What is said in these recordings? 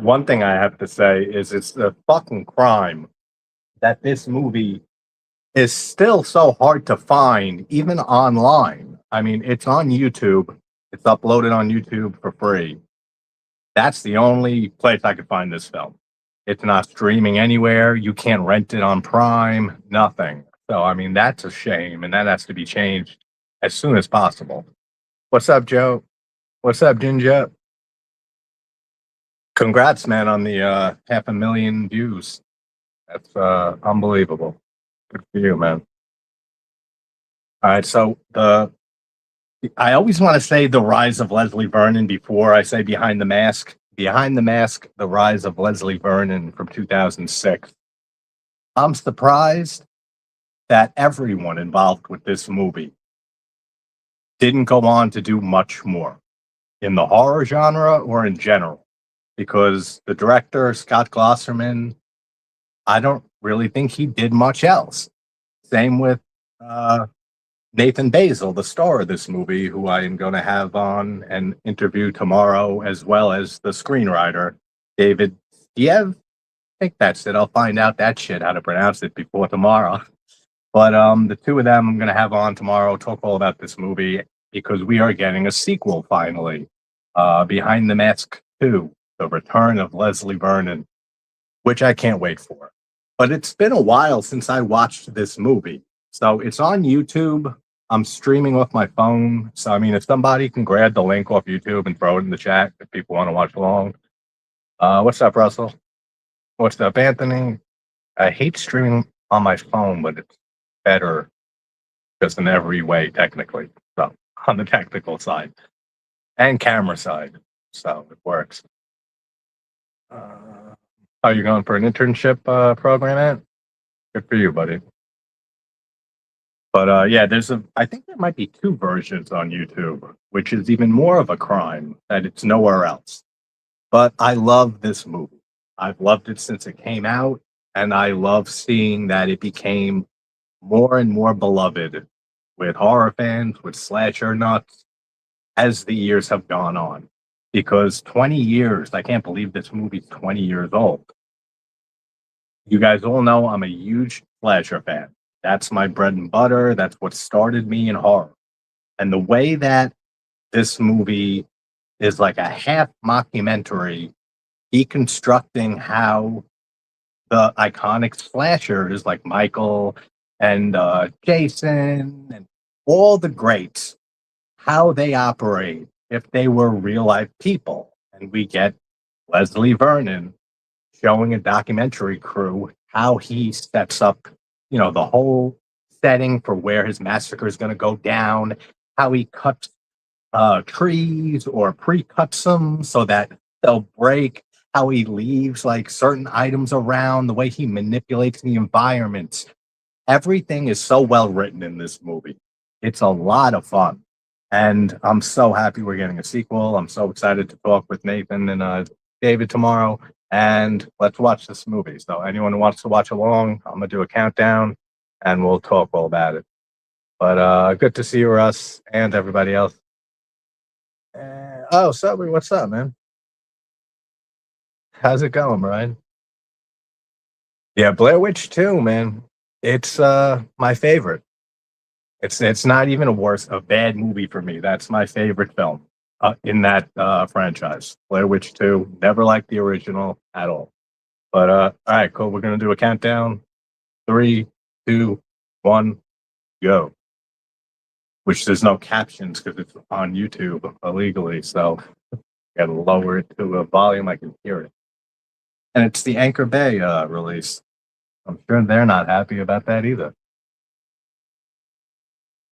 One thing I have to say is it's a fucking crime that this movie is still so hard to find, even online. I mean, it's on YouTube. It's uploaded on YouTube for free. That's the only place I could find this film. It's not streaming anywhere. You can't rent it on Prime, nothing. So, I mean, that's a shame, and that has to be changed as soon as possible. What's up, Joe? What's up, Ginger? Congrats, man, on the 500,000 views. That's unbelievable. Good for you, man. All right, so the I always want to say the rise of Leslie Vernon before I say behind the mask. Behind the mask, the rise of Leslie Vernon from 2006. I'm surprised that everyone involved with this movie didn't go on to do much more in the horror genre or in general, because the director, Scott Glosserman, I don't really think he did much else. Same with uh, Nathan Basil, the star of this movie, who I am going to have on an interview tomorrow, as well as the screenwriter, David Stiev. I think that's it. I'll find out that shit, how to pronounce it, before tomorrow. But the two of them I'm going to have on tomorrow, talk all about this movie, because we are getting a sequel finally. Behind the Mask 2, The Return of Leslie Vernon, which I can't wait for. But it's been a while since I watched this movie. So it's on YouTube. I'm streaming off my phone. So, I mean, if somebody can grab the link off YouTube and throw it in the chat if people want to watch along. What's up, Russell? What's up, Anthony? I hate streaming on my phone, but it's better just in every way, technically. So, on the technical side and camera side. So, it works. Are you going for an internship program, Ant? Good for you, buddy. But yeah, I think there might be two versions on YouTube, which is even more of a crime that it's nowhere else. But I love this movie. I've loved it since it came out, and I love seeing that it became more and more beloved with horror fans, with slasher nuts, as the years have gone on. Because 20 years, I can't believe this movie's 20 years old. You guys all know I'm a huge slasher fan. That's my bread and butter. That's what started me in horror. And the way that this movie is like a half mockumentary deconstructing how the iconic slashers like Michael and Jason and all the greats, how they operate if they were real life people. And we get Leslie Vernon showing a documentary crew how he sets up, the whole setting for where his massacre is going to go down, how he cuts trees or pre-cuts them so that they'll break, how he leaves like certain items around, the way he manipulates the environments. Everything is so well written in this movie. It's a lot of fun. And I'm so happy we're getting a sequel. I'm so excited to talk with Nathan and David tomorrow. And let's watch this movie. So anyone who wants to watch along, I'm going to do a countdown and we'll talk all about it. But good to see you, Russ, and everybody else. Oh, Subway, what's up, man? How's it going, Brian? Yeah, Blair Witch 2, man. It's my favorite. It's not even a bad movie for me. That's my favorite film in that franchise. Blair Witch 2. Never liked the original at all. But all right, cool. We're gonna do a countdown. 3, 2, 1, go. Which there's no captions because it's on YouTube illegally, so gotta lower it to a volume I can hear it. And it's the Anchor Bay release. I'm sure they're not happy about that either.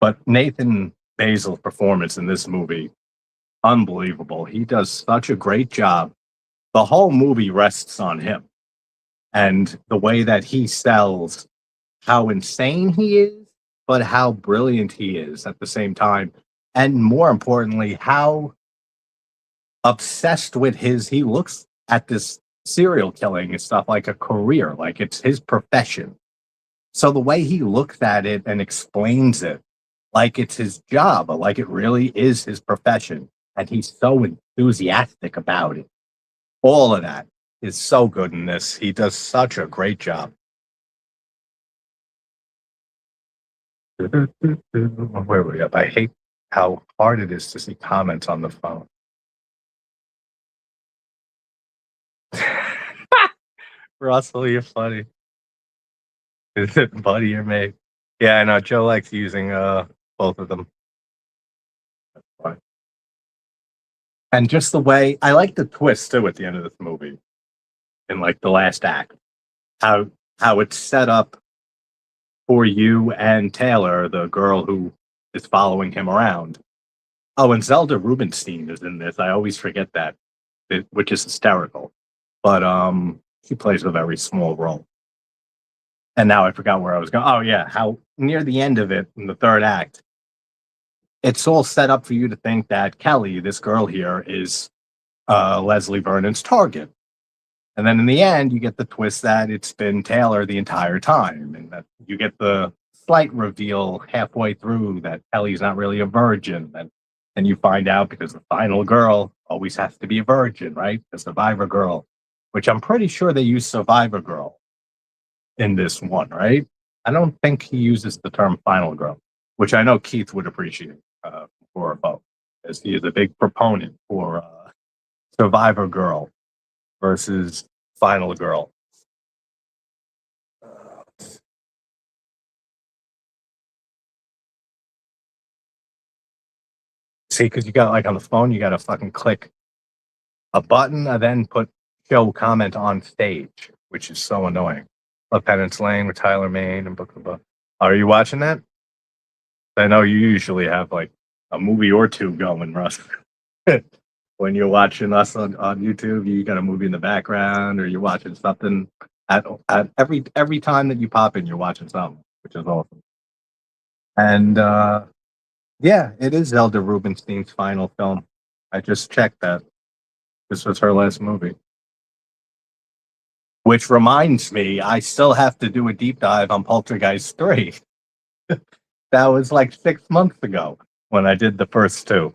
But Nathan Basil's performance in this movie, unbelievable. He does such a great job. The whole movie rests on him and the way that he sells how insane he is, but how brilliant he is at the same time. And more importantly, how obsessed with he looks at this serial killing and stuff like a career, like it's his profession. So the way he looks at it and explains it like it's his job, like it really is his profession. And he's so enthusiastic about it. All of that is so good in this. He does such a great job. Where were we up? I hate how hard it is to see comments on the phone. Russell, you're funny. Is it Buddy or me? Yeah, I know. Joe likes using both of them. And just the way I like the twist too at the end of this movie, in like the last act, how how it's set up for you and Taylor, the girl who is following him around. Oh, and Zelda Rubinstein is in this. I always forget that, which is hysterical. But she plays a very small role. And now I forgot where I was going. Oh yeah, how near the end of it in the third act, it's all set up for you to think that Kelly, this girl here, is Leslie Vernon's target. And then in the end, you get the twist that it's been Taylor the entire time, and that you get the slight reveal halfway through that Kelly's not really a virgin. And you find out because the final girl always has to be a virgin, right? The survivor girl, which I'm pretty sure they use survivor girl in this one, right? I don't think he uses the term final girl, which I know Keith would appreciate for a vote, as he is a big proponent for survivor girl versus final girl. See, because you got like on the phone, you got to fucking click a button and then put show comment on stage, which is so annoying. Love Penance Lane with Tyler Maine and Book the Book. Are you watching that? I know you usually have like a movie or two going, Russ. When you're watching us on YouTube, you got a movie in the background, or you're watching something at every time that you pop in, you're watching something, which is awesome. And yeah, it is Zelda Rubinstein's final film. I just checked that. This was her last movie. Which reminds me, I still have to do a deep dive on Poltergeist 3. That was like 6 months ago when I did the first two.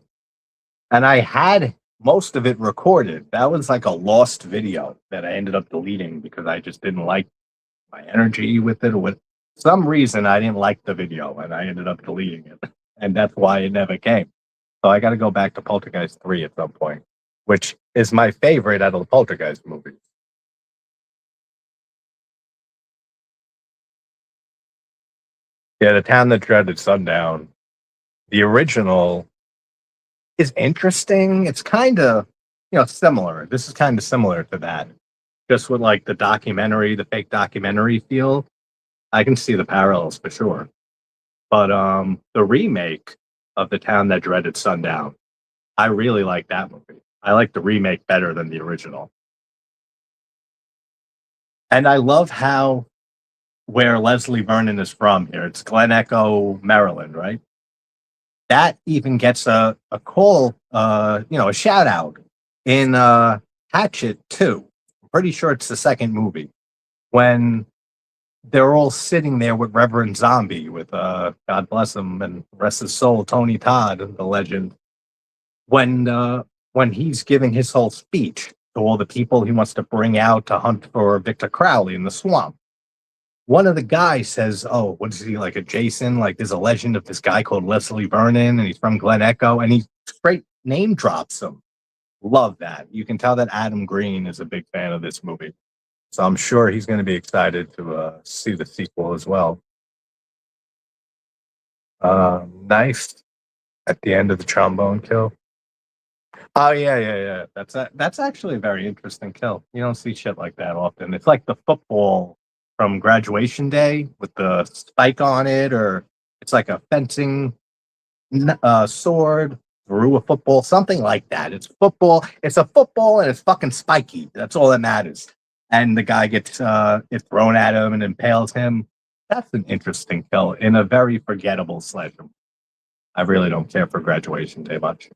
And I had most of it recorded. That was like a lost video that I ended up deleting because I just didn't like my energy with it. Or with some reason, I didn't like the video and I ended up deleting it. And that's why it never came. So I got to go back to Poltergeist 3 at some point, which is my favorite out of the Poltergeist movies. Yeah, The Town That Dreaded Sundown. The original is interesting. It's kind of, similar. This is kind of similar to that. Just with like the documentary, the fake documentary feel. I can see the parallels for sure. But the remake of The Town That Dreaded Sundown, I really like that movie. I like the remake better than the original. And I love how where Leslie Vernon is from here. It's Glen Echo, Maryland, right? That even gets a call, a shout out in Hatchet 2. I'm pretty sure it's the second movie when they're all sitting there with Reverend Zombie, with God bless him and rest his soul, Tony Todd, the legend. When he's giving his whole speech to all the people he wants to bring out to hunt for Victor Crowley in the swamp. One of the guys says, "Oh, what is he like a Jason? Like there's a legend of this guy called Leslie Vernon, and he's from Glen Echo," and he straight name drops him. Love that. You can tell that Adam Green is a big fan of this movie, so I'm sure he's going to be excited to see the sequel as well. Nice at the end of the trombone kill. Oh yeah, yeah, yeah. That's actually a very interesting kill. You don't see shit like that often. It's like the football from Graduation Day with the spike on it, or it's like a fencing sword through a football, something like that. It's football. It's a football and it's fucking spiky. That's all that matters. And the guy gets it thrown at him and impales him. That's an interesting kill in a very forgettable slasher. I really don't care for Graduation Day much.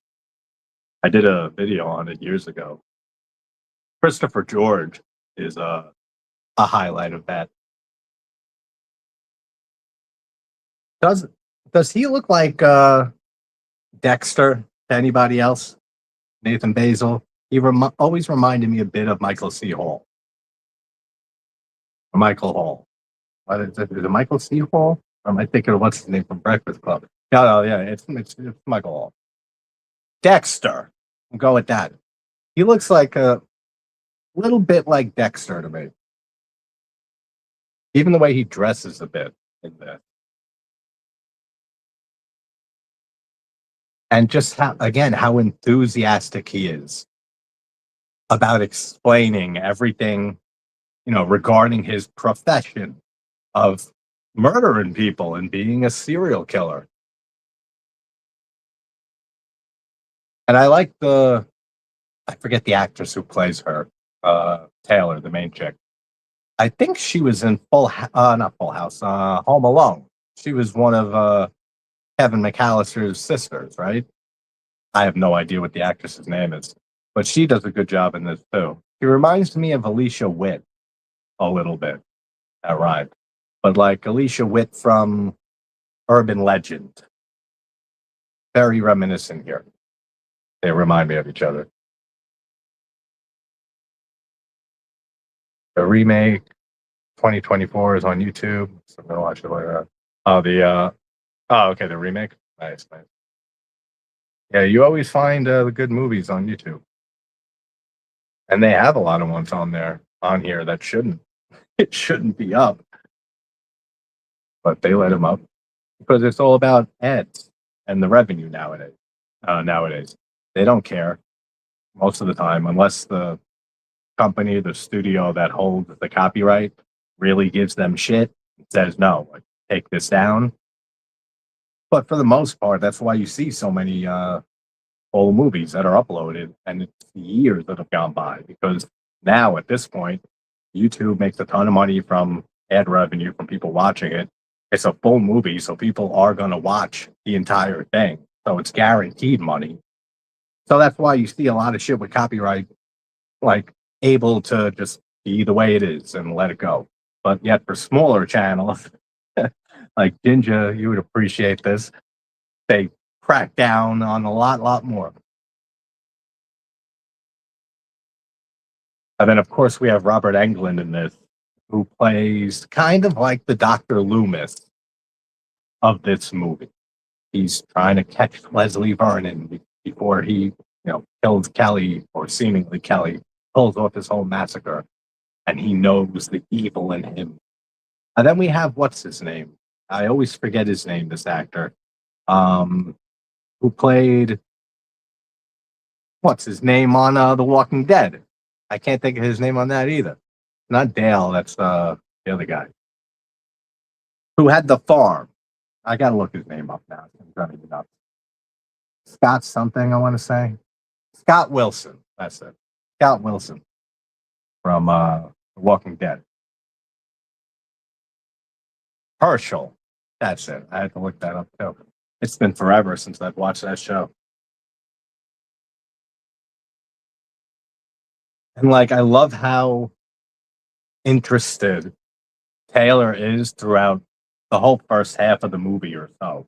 I did a video on it years ago. Christopher George is a highlight of that. Does does he look like Dexter to anybody else? Nathan Basil? He always reminded me a bit of Michael C. Hall. Michael Hall. What is it Michael C. Hall? Or am I thinking of what's his name from Breakfast Club? No, no, yeah, it's Michael Hall. Dexter. I'll go with that. He looks like a little bit like Dexter to me. Even the way he dresses a bit in this. And just how enthusiastic he is about explaining everything, regarding his profession of murdering people and being a serial killer. And I forget the actress who plays her, Taylor, the main chick. I think she was in not Full House, Home Alone. She was one of Kevin McAllister's sisters, right? I have no idea what the actress's name is, but she does a good job in this too. She reminds me of Alicia Witt a little bit. That rhymed. But like Alicia Witt from Urban Legend. Very reminiscent here. They remind me of each other. The remake 2024 is on YouTube. So I'm gonna watch it later. Okay, the remake. Nice, nice. Yeah, you always find the good movies on YouTube, and they have a lot of ones on here that shouldn't it shouldn't be up, but they let them up because it's all about ads and the revenue nowadays. Nowadays, they don't care most of the time unless the company, the studio that holds the copyright, really gives them shit and says no, like, take this down. But for the most part, that's why you see so many old movies that are uploaded, and it's years that have gone by because now at this point, YouTube makes a ton of money from ad revenue from people watching it. It's a full movie, so people are going to watch the entire thing. So it's guaranteed money. So that's why you see a lot of shit with copyright, like able to just be the way it is and let it go. But yet for smaller channels, like Ginger, you would appreciate this. They crack down on a lot more. And then, of course, we have Robert Englund in this, who plays kind of like the Dr. Loomis of this movie. He's trying to catch Leslie Vernon before he, kills Kelly, or seemingly Kelly, pulls off his whole massacre, and he knows the evil in him. And then we have, what's his name? I always forget his name, this actor, who played, what's his name on The Walking Dead? I can't think of his name on that either. Not Dale, that's the other guy. Who had the farm. I gotta look his name up now. I'm driving it up. Scott something, I want to say. Scott Wilson. That's it. Scott Wilson from The Walking Dead. Herschel. That's it. I had to look that up too. It's been forever since I've watched that show. And like, I love how interested Taylor is throughout the whole first half of the movie or so.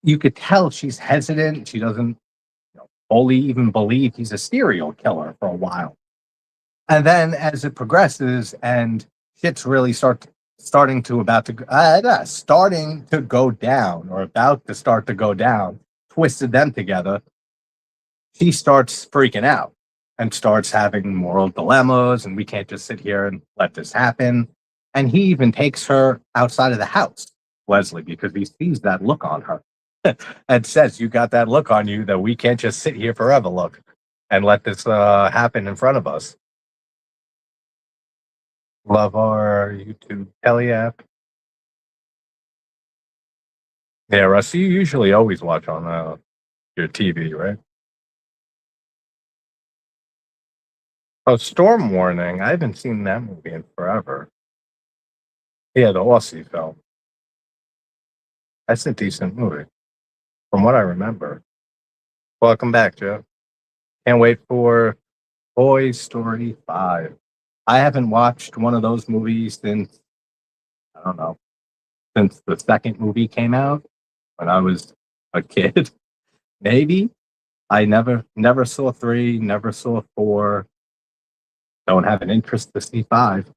You could tell she's hesitant. She doesn't fully even believe he's a serial killer for a while. And then as it progresses and shit's really starting to go down, or about to start to go down, twisted them together, she starts freaking out and starts having moral dilemmas, and we can't just sit here and let this happen. And he even takes her outside of the house, Leslie, because he sees that look on her and says, you got that look on you that we can't just sit here forever, look, and let this happen in front of us. Love our YouTube Kelly app. Yeah, Russ, you usually always watch on your TV, right? Oh, Storm Warning. I haven't seen that movie in forever. Yeah, the Aussie film. That's a decent movie, from what I remember. Welcome back, Joe. Can't wait for Toy Story 5. I haven't watched one of those movies since, I don't know, since the second movie came out when I was a kid, maybe. I never saw 3, never saw 4. Don't have an interest to see 5.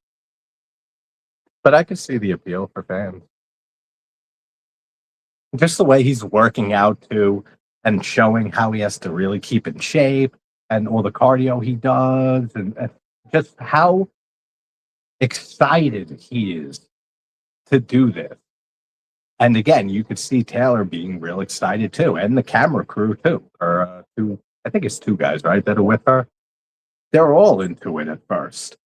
But I could see the appeal for fans. Just the way he's working out too, and showing how he has to really keep in shape, and all the cardio he does, and just how excited he is to do this. And again, you could see Taylor being real excited too, and the camera crew too. Or two, I think it's 2 guys, right, that are with her. They're all into it at first.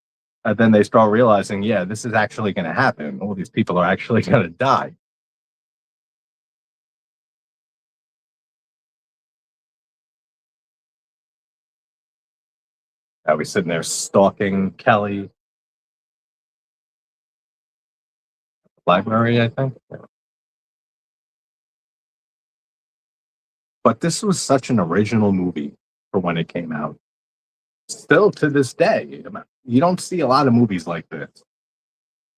And then they start realizing, yeah, this is actually going to happen. All these people are actually going to die. Now he's sitting there stalking Kelly. Library, I think. But this was such an original movie for when it came out. Still to this day, you don't see a lot of movies like this.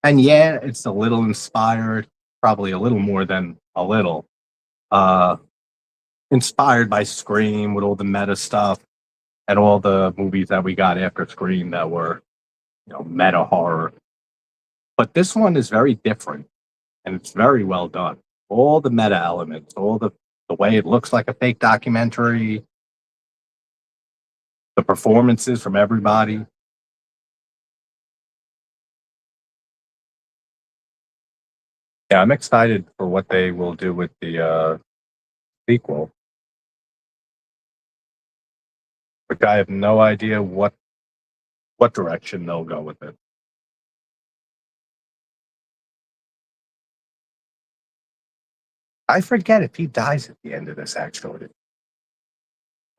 And yeah, it's a little inspired, probably a little more than a little, uh, inspired by Scream with all the meta stuff and all the movies that we got after Scream that were, meta horror. But this one is very different and it's very well done. All the meta elements, all the way it looks like a fake documentary, the performances from everybody. Yeah, I'm excited for what they will do with the sequel. But I have no idea what direction they'll go with it. I forget if he dies at the end of this. Actually,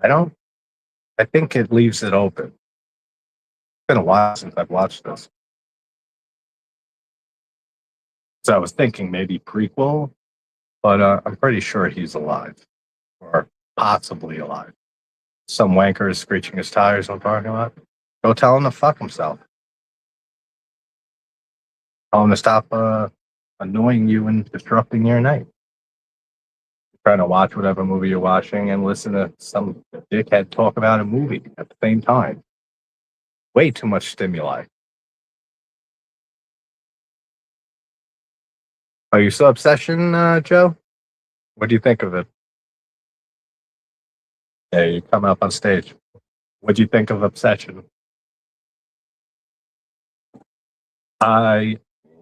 I don't. I think it leaves it open. It's been a while since I've watched this, so I was thinking maybe prequel, but I'm pretty sure he's alive or possibly alive. Some wanker is screeching his tires on the parking lot. Go tell him to fuck himself. Tell him to stop annoying you and disrupting your night. Trying to watch whatever movie you're watching and listen to some dickhead talk about a movie at the same time. Way too much stimuli. Are you so Obsession, Joe? What do you think of it? Yeah, you come up on stage. What do you think of Obsession? I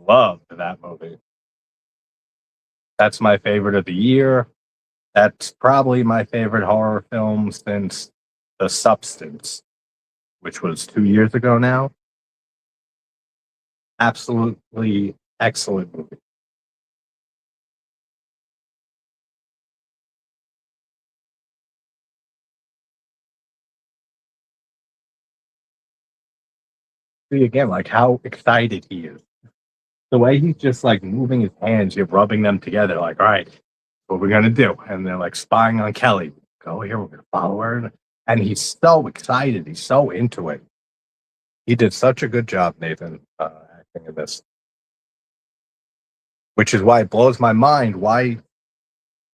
loved that movie. That's my favorite of the year. That's probably my favorite horror film since The Substance, which was 2 years ago now. Absolutely excellent movie. See again, like how excited he is. The way he's just like moving his hands, you're rubbing them together, like, all right, what we're gonna do. And they're like spying on Kelly. Go here, we're gonna follow her. And he's so excited, he's so into it. He did such a good job, Nathan, acting in this. Which is why it blows my mind why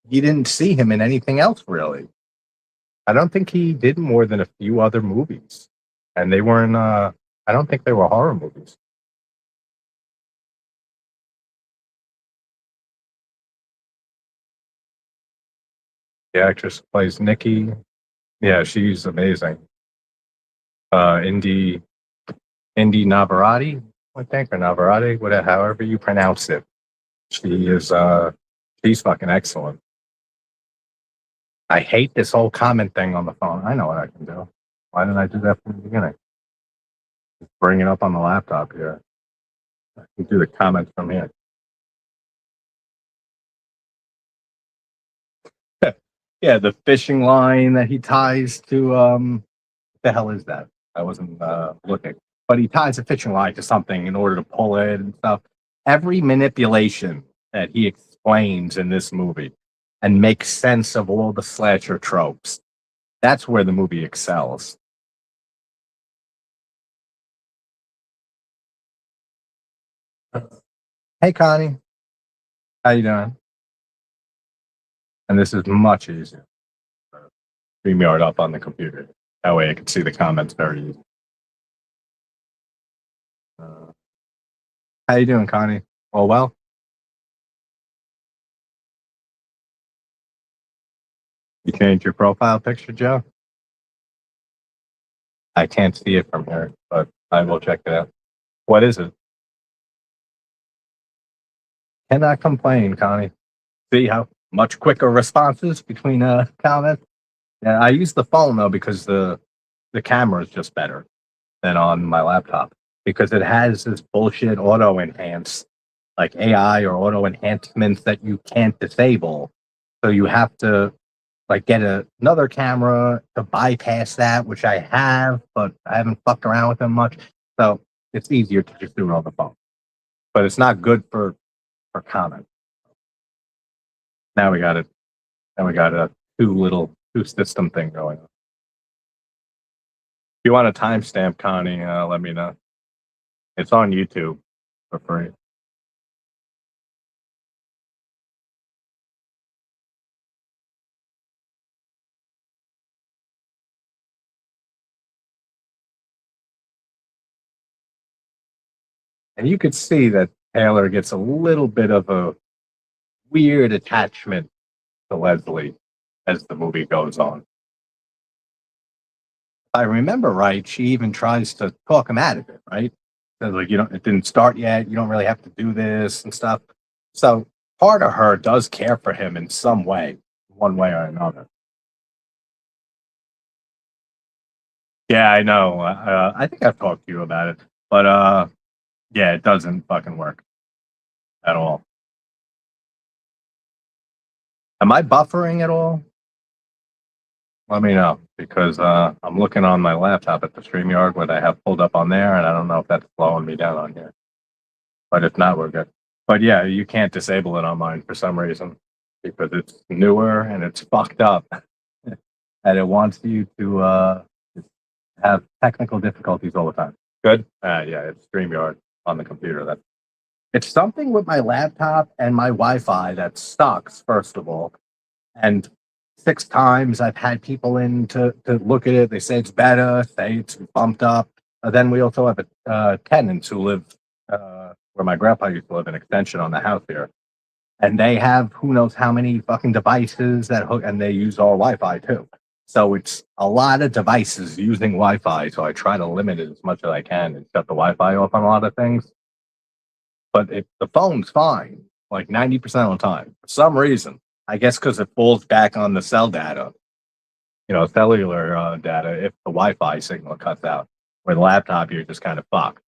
you didn't see him in anything else really. I don't think he did more than a few other movies. And they weren't I don't think they were horror movies. The actress who plays Nikki. Yeah, she's amazing. Indy Navarati, I think, or Navarati, whatever, however you pronounce it. She is she's fucking excellent. I hate this whole comment thing on the phone. I know what I can do. Why didn't I do that from the beginning? Just bring it up on the laptop here. I can do the comments from here. Yeah, the fishing line that he ties to what the hell is that? I wasn't looking. But he ties a fishing line to something in order to pull it and stuff. Every manipulation that he explains in this movie and makes sense of all the slasher tropes. That's where the movie excels. Hey Connie, how you doing? And this is much easier StreamYard up on the computer. That way I can see the comments very easy. How you doing, Connie? All well? You changed your profile picture, Joe? I can't see it from here, but I will check it out. What is it? Cannot complain, Connie. See how much quicker responses between comments? Yeah, I use the phone though because the camera is just better than on my laptop because it has this bullshit auto enhance, like AI or auto enhancements that you can't disable. So you have to like get another camera to bypass that, which I have, but I haven't fucked around with them much. So it's easier to just do it on the phone. But it's not good for comment. Now we got it. Now we got a two system thing going on. If you want a timestamp, Connie, let me know. It's on YouTube for free. And you could see that Taylor gets a little bit of a weird attachment to Leslie as the movie goes on. If I remember right, she even tries to talk him out of it, right? Says like, it didn't start yet. You don't really have to do this and stuff. So part of her does care for him in some way, one way or another. Yeah, I know. I think I've talked to you about it, but yeah, it doesn't fucking work at all. Am I buffering at all? Let me know because I'm looking on my laptop at the StreamYard what I have pulled up on there, and I don't know if that's slowing me down on here. But if not, we're good. But yeah, you can't disable it on mine for some reason because it's newer and it's fucked up, and it wants you to have technical difficulties all the time. Good. Yeah, it's StreamYard on the computer. It's something with my laptop and my Wi-Fi that sucks. First of all, and 6 times I've had people in to look at it. They say it's better, say it's bumped up. Then we also have tenants who live where my grandpa used to live, an extension on the house here. And they have who knows how many fucking devices that hook, and they use all Wi-Fi too. So it's a lot of devices using Wi-Fi. So I try to limit it as much as I can and shut the Wi-Fi off on a lot of things. But the phone's fine, like 90% of the time. For some reason, I guess because it falls back on the cell data, cellular data, if the Wi-Fi signal cuts out. With a laptop, you're just kind of fucked.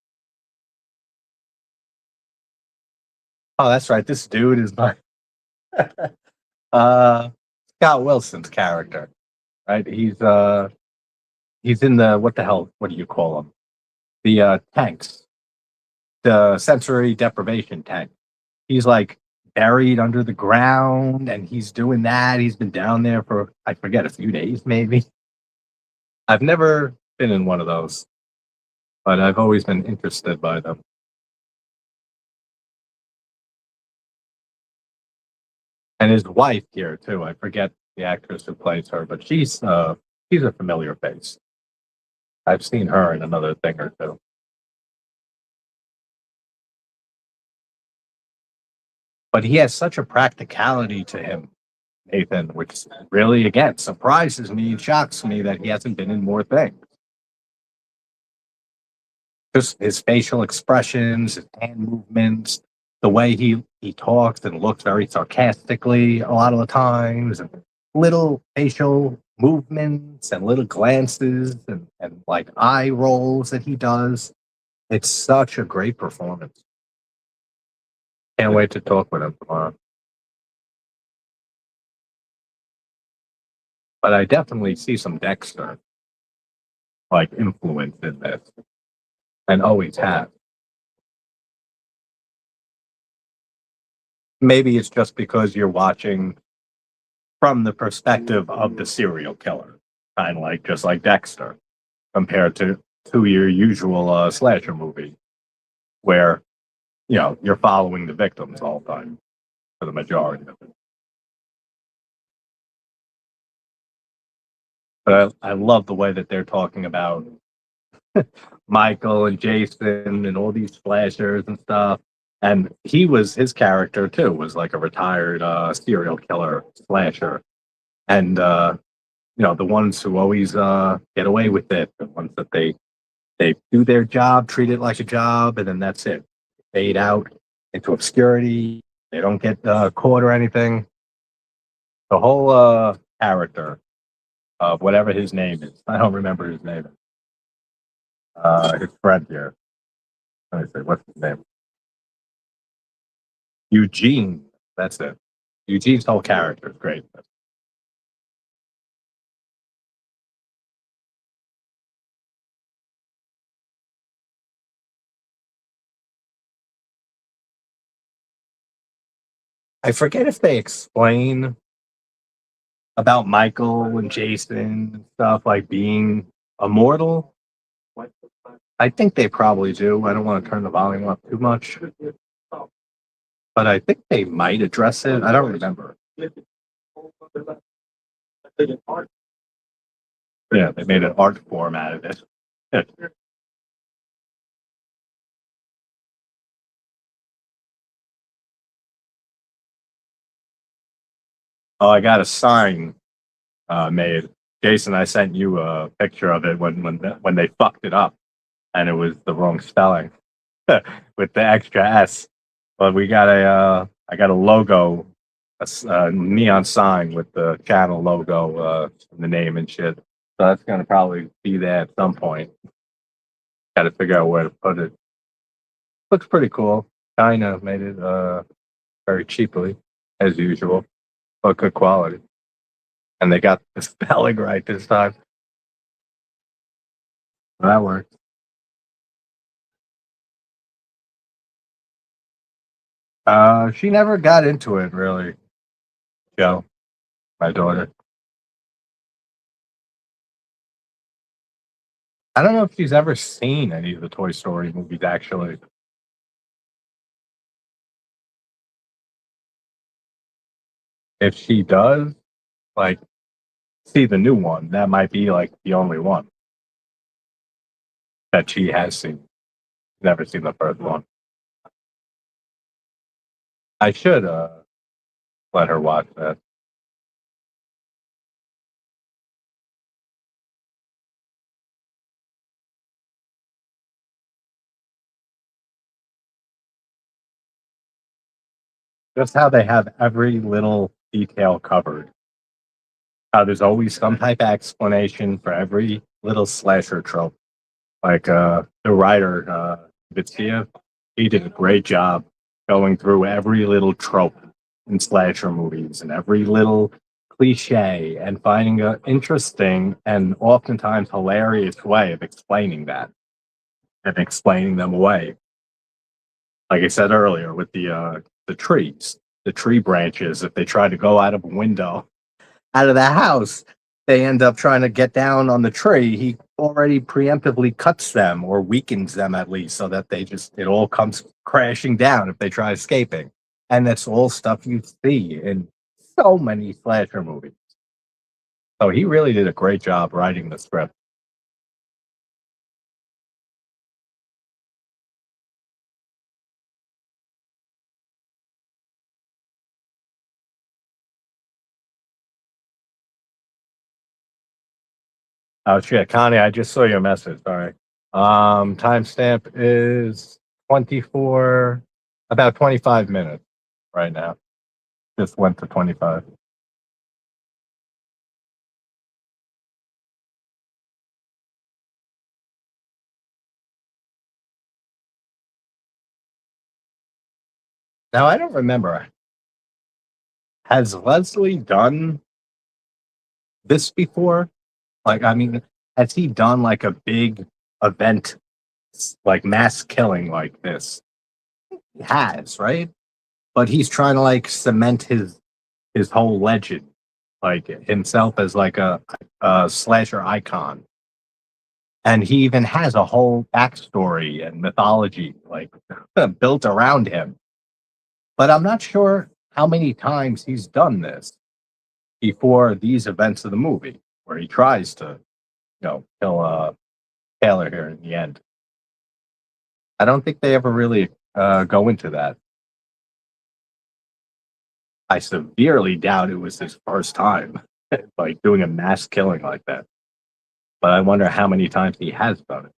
Oh, that's right. This dude is my Scott Wilson's character, right? He's in the what the hell? What do you call them? The tanks, the sensory deprivation tank. He's like buried under the ground and he's doing that. He's been down there for, I forget, a few days maybe. I've never been in one of those, but I've always been interested by them. And his wife here too. I forget the actress who plays her, but she's a familiar face. I've seen her in another thing or two. But he has such a practicality to him, Nathan, which really, again, surprises me and shocks me that he hasn't been in more things. Just his facial expressions, his hand movements, the way he talks and looks very sarcastically a lot of the times, and little facial movements and little glances and like eye rolls that he does. It's such a great performance. Can't wait to talk with him tomorrow. But I definitely see some Dexter like influence in this, and always have. Maybe it's just because you're watching from the perspective of the serial killer, kind of like just like Dexter, compared to your usual slasher movie, where you're following the victims all the time for the majority of it. But I love the way that they're talking about Michael and Jason and all these slashers and stuff. And his character too was like a retired serial killer slasher. And the ones who always get away with it, the ones that they do their job, treat it like a job, and then that's it. Fade out into obscurity. They don't get caught or anything. The whole character of whatever his name is. I don't remember his name. His friend here. Let me see, what's his name? Eugene. That's it. Eugene's whole character is great. I forget if they explain about Michael and Jason and stuff like being immortal. I think they probably do. I don't want to turn the volume up too much, but I think they might address it. I don't remember. Yeah, they made an art form out of it. Oh, I got a sign made. Jason, I sent you a picture of it when they fucked it up, and it was the wrong spelling with the extra S. But I got a logo, a neon sign with the channel logo, the name and shit. So that's gonna probably be there at some point. Got to figure out where to put it. Looks pretty cool. China made it very cheaply, as usual, but good quality. And they got the spelling right this time. That worked. She never got into it really, Joe, my daughter. I don't know if she's ever seen any of the Toy Story movies, actually. If she does, like, see the new one, that might be like the only one that she has seen. Never seen the first one. I should let her watch that. Just how they have every little detail covered. How there's always some type of explanation for every little slasher trope. Like the writer, Vitsia, he did a great job going through every little trope in slasher movies and every little cliche and finding an interesting and oftentimes hilarious way of explaining that and explaining them away. Like I said earlier, with the trees, the tree branches, if they try to go out of a window out of the house, they end up trying to get down on the tree. He already preemptively cuts them or weakens them at least so that it all comes crashing down if they try escaping. And that's all stuff you see in so many slasher movies. So he really did a great job writing the script. Oh shit, Connie, I just saw your message. Sorry. Timestamp is 24, about 25 minutes right now. Just went to 25. Now I don't remember. Has Leslie done this before? Like, I mean, has he done like a big event, like mass killing like this? He has, right? But he's trying to like cement his whole legend, like himself as like a slasher icon. And he even has a whole backstory and mythology like built around him. But I'm not sure how many times he's done this before these events of the movie. where he tries to, kill Taylor here in the end. I don't think they ever really go into that. I severely doubt it was his first time, like doing a mass killing like that. But I wonder how many times he has done it.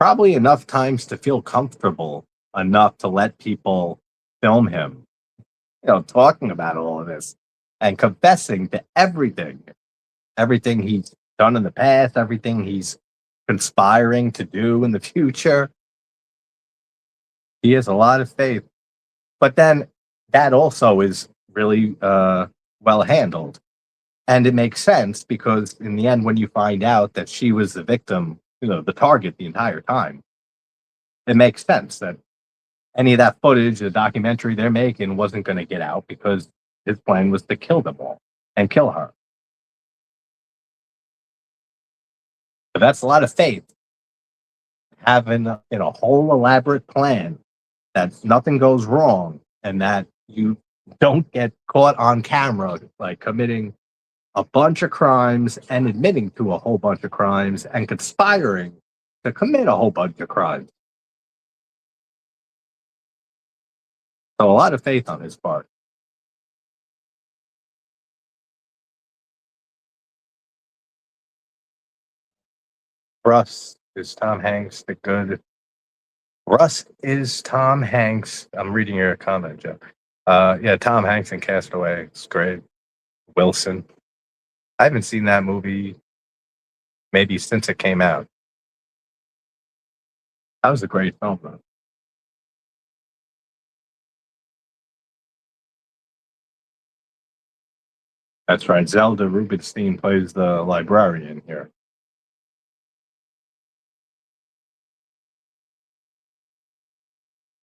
Probably enough times to feel comfortable enough to let people film him, talking about all of this and confessing to everything he's done in the past, everything he's conspiring to do in the future. He has a lot of faith. But then that also is really well handled. And it makes sense because in the end, when you find out that she was the victim, the target the entire time, it makes sense that any of that footage, the documentary they're making, wasn't going to get out because his plan was to kill them all and kill her. But that's a lot of faith. Having a whole elaborate plan that nothing goes wrong and that you don't get caught on camera like committing a bunch of crimes and admitting to a whole bunch of crimes and conspiring to commit a whole bunch of crimes. So a lot of faith on his part. Russ is Tom Hanks the good? Russ is Tom Hanks. I'm reading your comment, Jeff. Yeah, Tom Hanks in Castaway. It's great. Wilson. I haven't seen that movie maybe since it came out. That was a great film, though. That's right. Zelda Rubinstein plays the librarian here.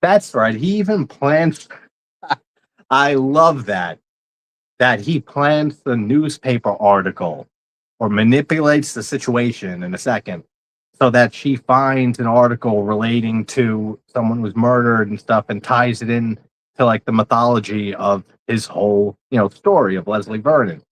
That's right. He even plans. I love that he plans the newspaper article or manipulates the situation in a second so that she finds an article relating to someone who was murdered and stuff and ties it in to like the mythology of his whole, story of Leslie Vernon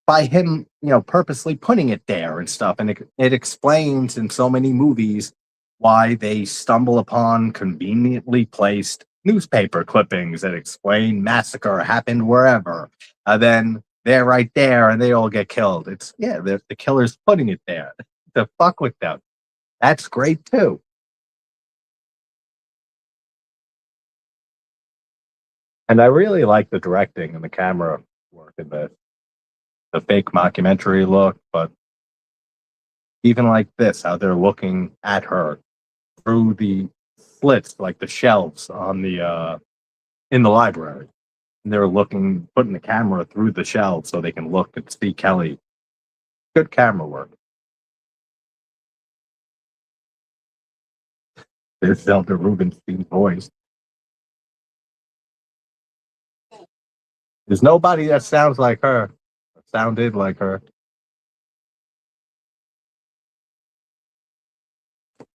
by him, purposely putting it there and stuff. And it explains in so many movies why they stumble upon conveniently placed newspaper clippings that explain massacre happened wherever. Then they're right there and they all get killed. It's, yeah, the killer's putting it there to fuck with them. That's great too. And I really like the directing and the camera work in the fake mockumentary look, but even like this, how they're looking at her through the slits, like the shelves on the in the library. And they're looking, putting the camera through the shelves so they can look and see Kelly. Good camera work. There's Zelda Rubinstein's voice. There's nobody that sounds like her, sounded like her.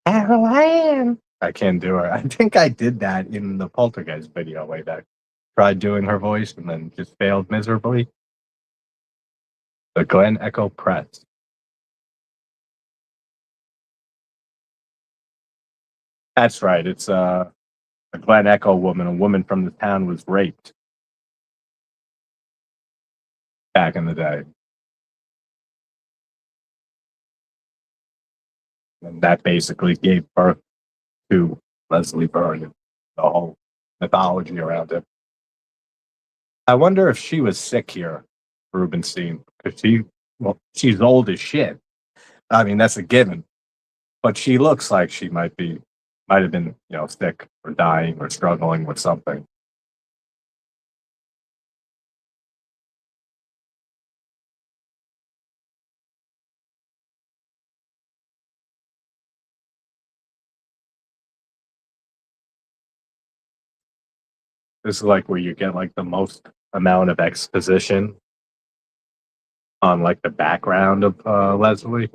Caroline. I can't do her. I think I did that in the Poltergeist video way back. Tried doing her voice and then just failed miserably. The Glen Echo Press. That's right. It's a Glen Echo woman. A woman from the town was raped back in the day. And that basically gave birth to Leslie Vernon, the whole mythology around it. I wonder if she was sick here, Rubenstein, because she's old as shit. I mean, that's a given. But she looks like she might have been, sick or dying or struggling with something. This is like where you get like the most amount of exposition on like the background of Leslie,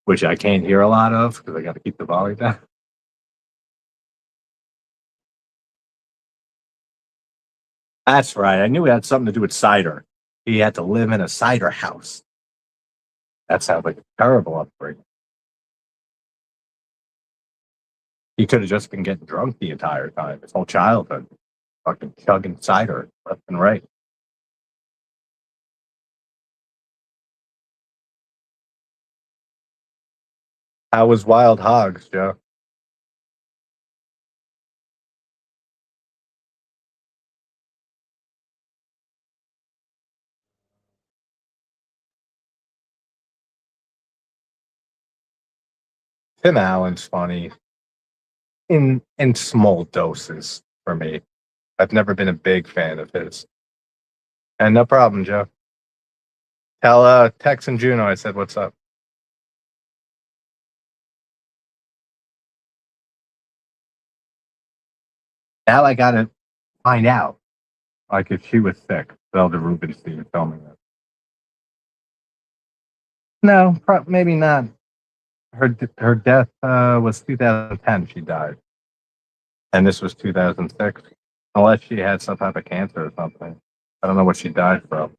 which I can't hear a lot of because I got to keep the volume down. That's right. I knew it had something to do with cider. he had to live in a cider house. That sounds like a terrible upbringing. He could have just been getting drunk the entire time, his whole childhood, fucking chugging cider left and right. How was Wild Hogs, Joe? Tim Allen's funny in small doses for me. I've never been a big fan of his. And no problem, Joe. Tell Tex and Juno I said what's up. Now I gotta find out, like, if she was sick. Zelda Rubinstein filming it. No, maybe not. Her death was 2010. She died, and this was 2006. Unless she had some type of cancer or something. I don't know what she died from.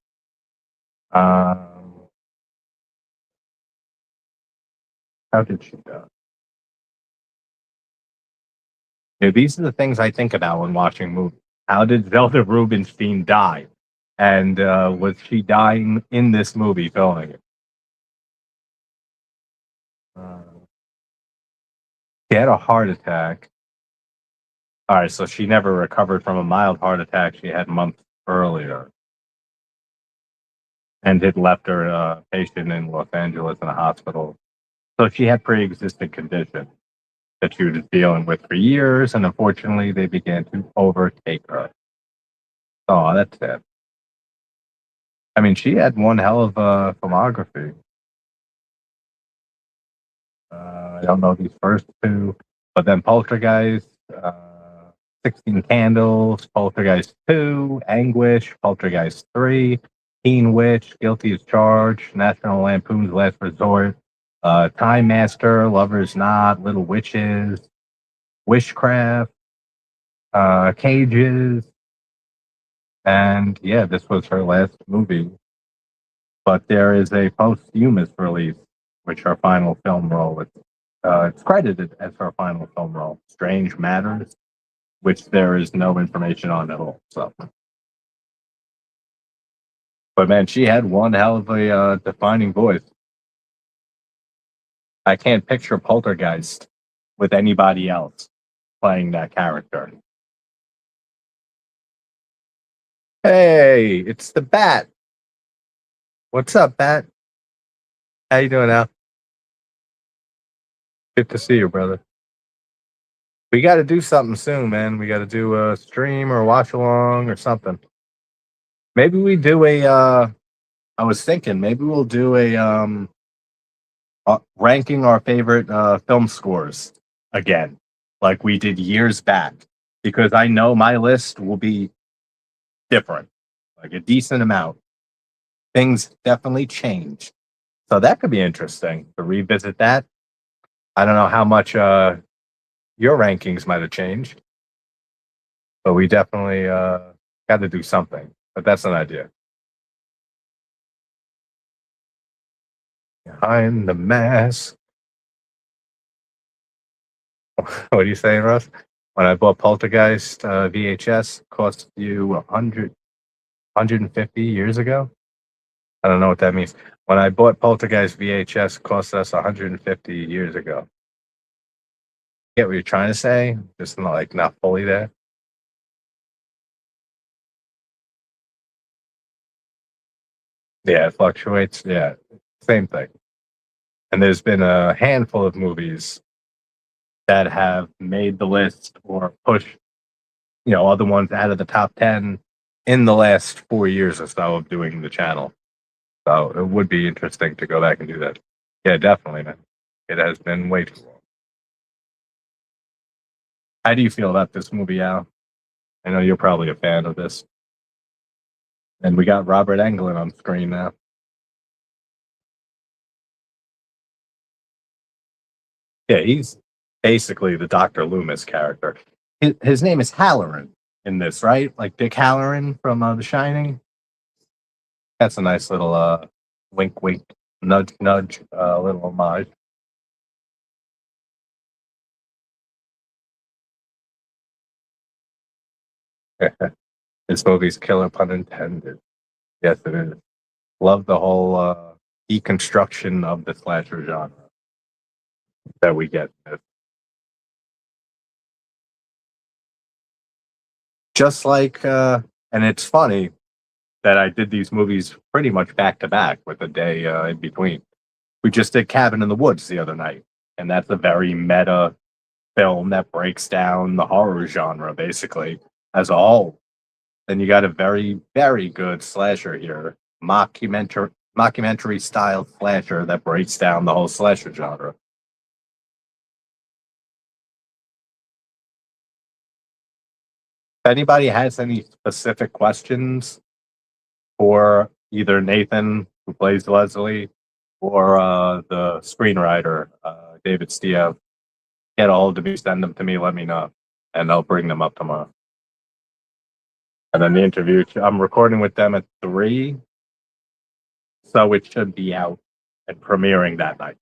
How did she die? Yeah, these are the things I think about when watching movies. How did Zelda Rubinstein die? And was she dying in this movie filming it? Uh, she had a heart attack. All right, so she never recovered from a mild heart attack she had months earlier, and it left her patient in Los Angeles in a hospital. So she had pre-existing conditions that she was dealing with for years, and unfortunately, they began to overtake her. Oh, that's sad. I mean, she had one hell of a filmography. I don't know these first two, but then Poltergeist, 16 Candles, Poltergeist 2, Anguish, Poltergeist 3, Teen Witch, Guilty as Charged, National Lampoon's Last Resort, Time Master, Lover's Knot, Little Witches, Witchcraft, Cages, and yeah, this was her last movie. But there is a posthumous release, which her final film role is. It's credited as her final film role, Strange Matters, which there is no information on at all. So, but man, she had one hell of a defining voice. I can't picture Poltergeist with anybody else playing that character. Hey, it's the Bat. What's up, Bat? How you doing, Al? Good to see you, brother. We got to do something soon, man. We got to do a stream or a watch along or something. Maybe we do a. I was thinking maybe we'll do a ranking our favorite film scores again, like we did years back, because I know my list will be different, like a decent amount. Things definitely change, so that could be interesting to revisit that. I don't know how much your rankings might have changed, but we definitely got to do something. But that's an idea. Behind the mask. What are you saying, Russ? When I bought Poltergeist VHS, cost you 150 years ago. I don't know what that means. When I bought Poltergeist VHS, cost us 150 years ago. Get what you're trying to say? Just not fully there. Yeah, it fluctuates. Yeah, same thing. And there's been a handful of movies that have made the list or pushed, other ones out of the top 10 in the last 4 years or so of doing the channel. So it would be interesting to go back and do that. Yeah, definitely, man. It has been way too long. How do you feel about this movie, Al? I know you're probably a fan of this. And we got Robert Englund on screen now. Yeah, he's basically the Dr. Loomis character. His name is Halloran in this, right? Like Dick Halloran from The Shining. That's a nice little wink, wink, nudge, nudge, little homage. This movie's killer, pun intended. Yes, it is. Love the whole deconstruction of the slasher genre that we get. Just like, and it's funny that I did these movies pretty much back to back with a day in between. We just did Cabin in the Woods the other night, and that's a very meta film that breaks down the horror genre basically as a whole. Then you got a very, very good slasher here, mockumentary style slasher that breaks down the whole slasher genre. If anybody has any specific questions for either Nathan, who plays Leslie, or the screenwriter, David Stiev, get a hold of me, send them to me, let me know, and I'll bring them up tomorrow. And then the interview, I'm recording with them at 3, so it should be out and premiering that night,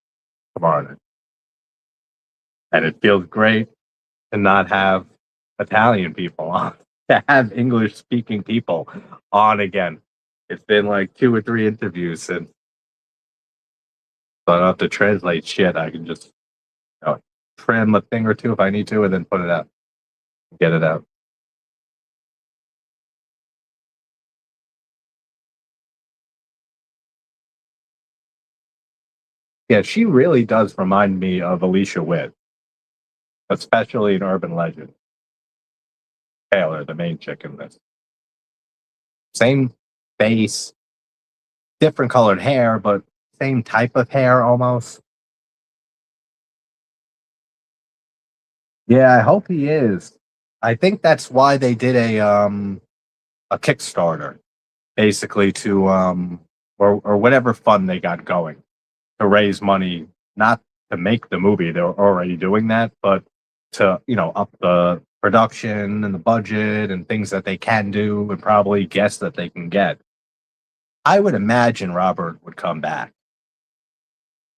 tomorrow night. And it feels great to not have Italian people on, to have English speaking people on again. It's been like 2 or 3 interviews since, so I don't have to translate shit. I can just trim a thing or two if I need to, and then put it out, get it out. Yeah, she really does remind me of Alicia Witt, especially in Urban Legend. Taylor, the main chick in this. Same face, different colored hair, but same type of hair almost. Yeah, I hope he is. I think that's why they did a Kickstarter, basically to or whatever fund they got going to raise money, not to make the movie, they're already doing that, but to, up the production and the budget and things that they can do and probably guests that they can get. I would imagine Robert would come back.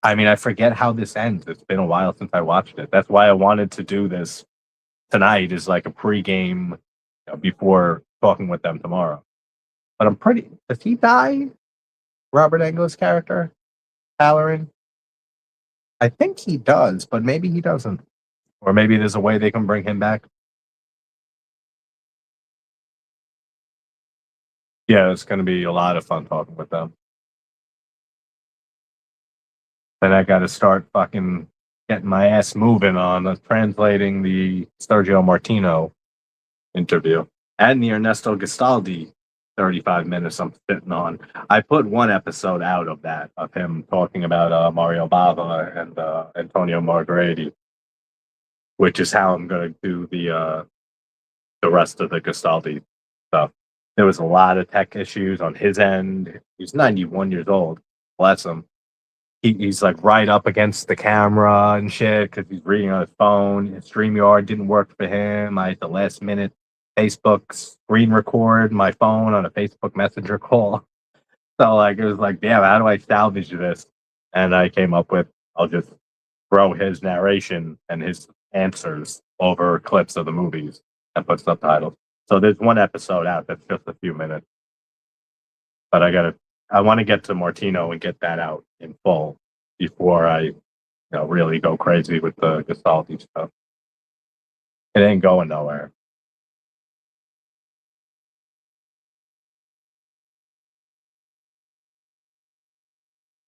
I mean, I forget how this ends. It's been a while since I watched it. That's why I wanted to do this tonight, is like a pregame, before talking with them tomorrow. But I'm pretty. Does he die? Robert Englund's character, Halloran? I think he does, but maybe he doesn't. Or maybe there's a way they can bring him back. Yeah, it's going to be a lot of fun talking with them. Then I got to start fucking getting my ass moving on translating the Sergio Martino interview and the Ernesto Gastaldi 35 minutes I'm sitting on. I put one episode out of that, of him talking about Mario Bava and Antonio Margheriti, which is how I'm going to do the rest of the Gastaldi stuff. There was a lot of tech issues on his end. He's 91 years old. Bless him. He's like right up against the camera and shit because he's reading on his phone. His StreamYard didn't work for him. I had the last minute Facebook screen record my phone on a Facebook Messenger call. So like it was like, damn, how do I salvage this? And I came up with, I'll just throw his narration and his answers over clips of the movies and put subtitles. So there's one episode out that's just a few minutes. But I want to get to Martino and get that out in full before I, really go crazy with the Gastaldi stuff. It ain't going nowhere.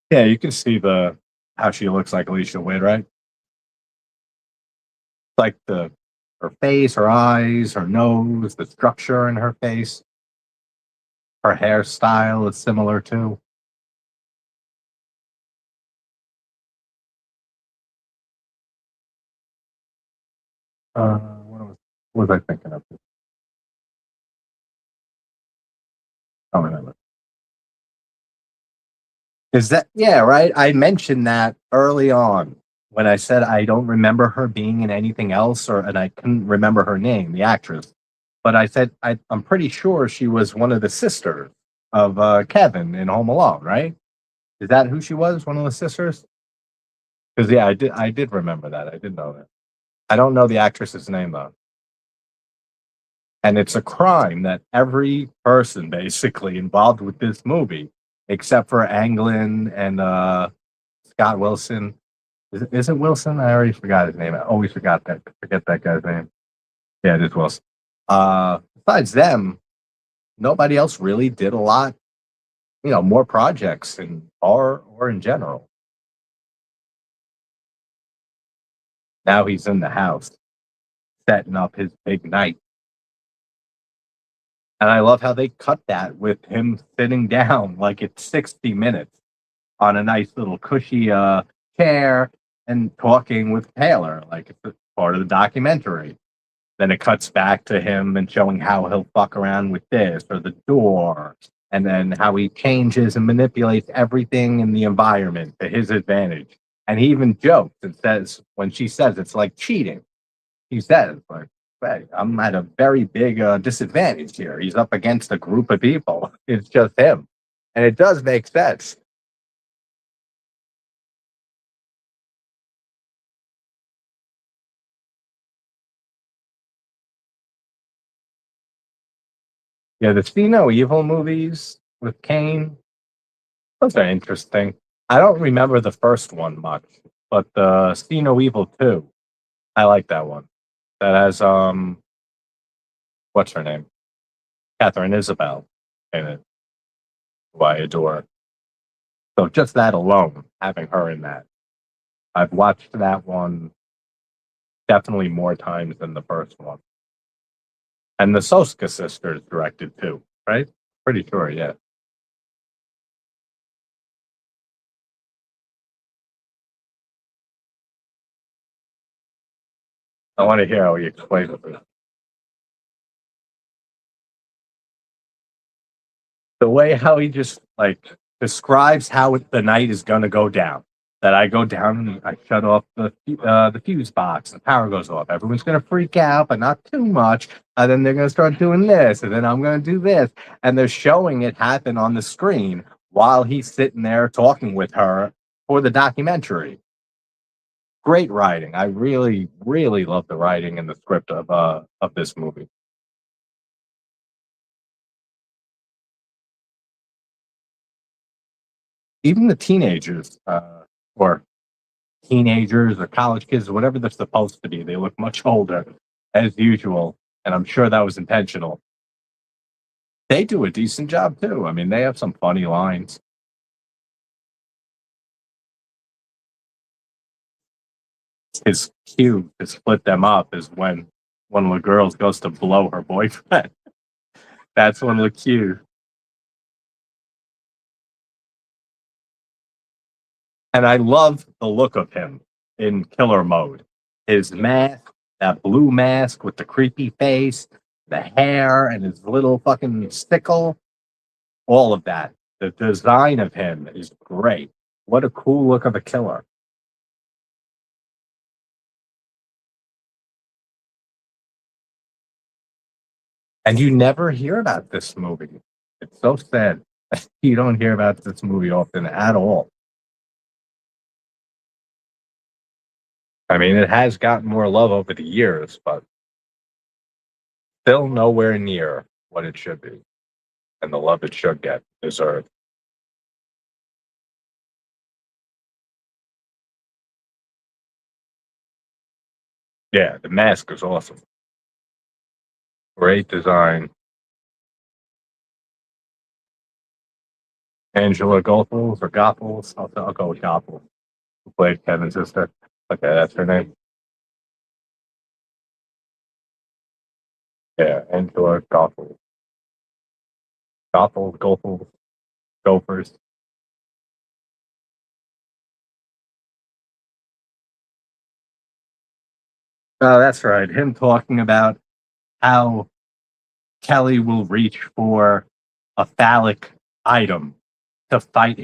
Yeah, you can see how she looks like Alicia Witt, right? Like her face, her eyes, her nose, the structure in her face. Her hairstyle is similar too. What was I thinking of? I don't remember. Is that, yeah, right? I mentioned that early on when I said I don't remember her being in anything else, and I couldn't remember her name, the actress. But I said I'm pretty sure she was one of the sisters of Kevin in Home Alone, right? Is that who she was? One of the sisters? Because yeah, I did remember that. I did know that. I don't know the actress's name though. And it's a crime that every person basically involved with this movie, except for Anglin and Scott Wilson. Is it Wilson? I already forgot his name. I always forget that guy's name. Yeah, it is Wilson. Besides them, nobody else really did a lot, more projects in or in general. Now he's in the house setting up his big night. And I love how they cut that with him sitting down like it's 60 minutes on a nice little cushy chair and talking with Taylor, like it's part of the documentary. Then it cuts back to him and showing how he'll fuck around with this or the door, and then how he changes and manipulates everything in the environment to his advantage. And he even jokes and says, when she says it's like cheating, he says, like, "Hey, I'm at a very big disadvantage here. He's up against a group of people. It's just him." And it does make sense. Yeah, the See No Evil movies with Kane, those are interesting. I don't remember the first one much, but the See No Evil 2, I like that one. That has what's her name? Catherine Isabel in it, who I adore. So just that alone, having her in that. I've watched that one definitely more times than the first one. And the Soska sisters directed too, right? Pretty sure, yeah. I want to hear how he explains it. The way how he just like describes how the night is going to go down. That I go down and I shut off the fuse box. The power goes off. Everyone's going to freak out, but not too much. And then they're going to start doing this, and then I'm going to do this, and they're showing it happen on the screen while he's sitting there talking with her for the documentary. Great writing. I really, really love the writing and the script of this movie. Even the teenagers, or teenagers or college kids, whatever they're supposed to be. They look much older as usual, and I'm sure that was intentional. They do a decent job too. I mean, they have some funny lines. His cue to split them up is when one of the girls goes to blow her boyfriend. That's one of the cues. And I love the look of him in killer mode. His mask, that blue mask with the creepy face, the hair, and his little fucking stickle. All of that. The design of him is great. What a cool look of a killer. And you never hear about this movie. It's so sad. You don't hear about this movie often at all. I mean, it has gotten more love over the years, but still nowhere near what it should be and the love it should get deserved. Yeah, the mask is awesome. Great design. Angela Goethals or Goethals. I'll go with Goethals, who played Kevin's sister. Okay, that's her name. Yeah, Angela Goethals. Goethals, Gophers. Oh, that's right. Him talking about how Kelly will reach for a phallic item to fight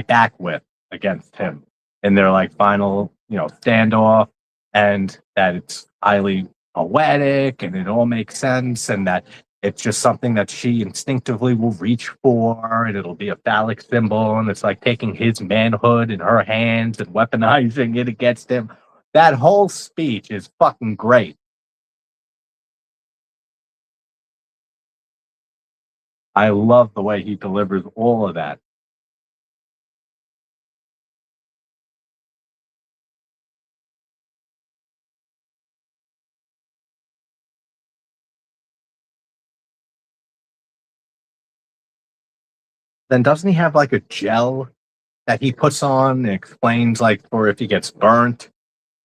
back with against him in their like final, standoff, and that it's highly poetic and it all makes sense, and that It's just something that she instinctively will reach for, and it'll be a phallic symbol, and it's like taking his manhood in her hands and weaponizing it against him. That whole speech is fucking great. I love the way he delivers all of that. Then doesn't he have like a gel that he puts on and explains like for if he gets burnt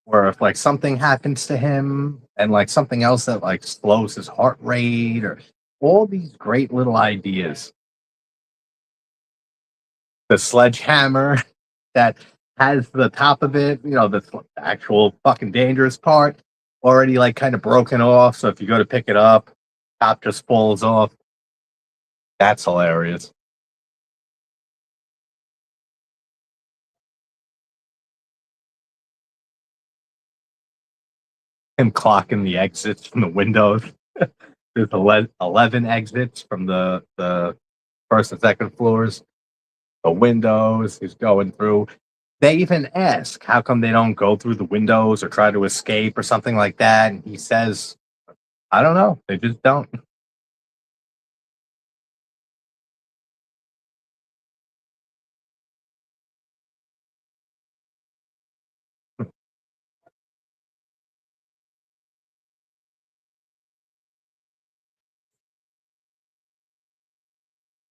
or if like something happens to him and like something else that like slows his heart rate or all these great little ideas. The sledgehammer that has the top of it, the actual fucking dangerous part already like kind of broken off. So if you go to pick it up, top just falls off. That's hilarious. Him clocking the exits from the windows. There's 11 exits from the first and second floors. The windows he's going through. They even ask how come they don't go through the windows or try to escape or something like that. And he says, I don't know. They just don't.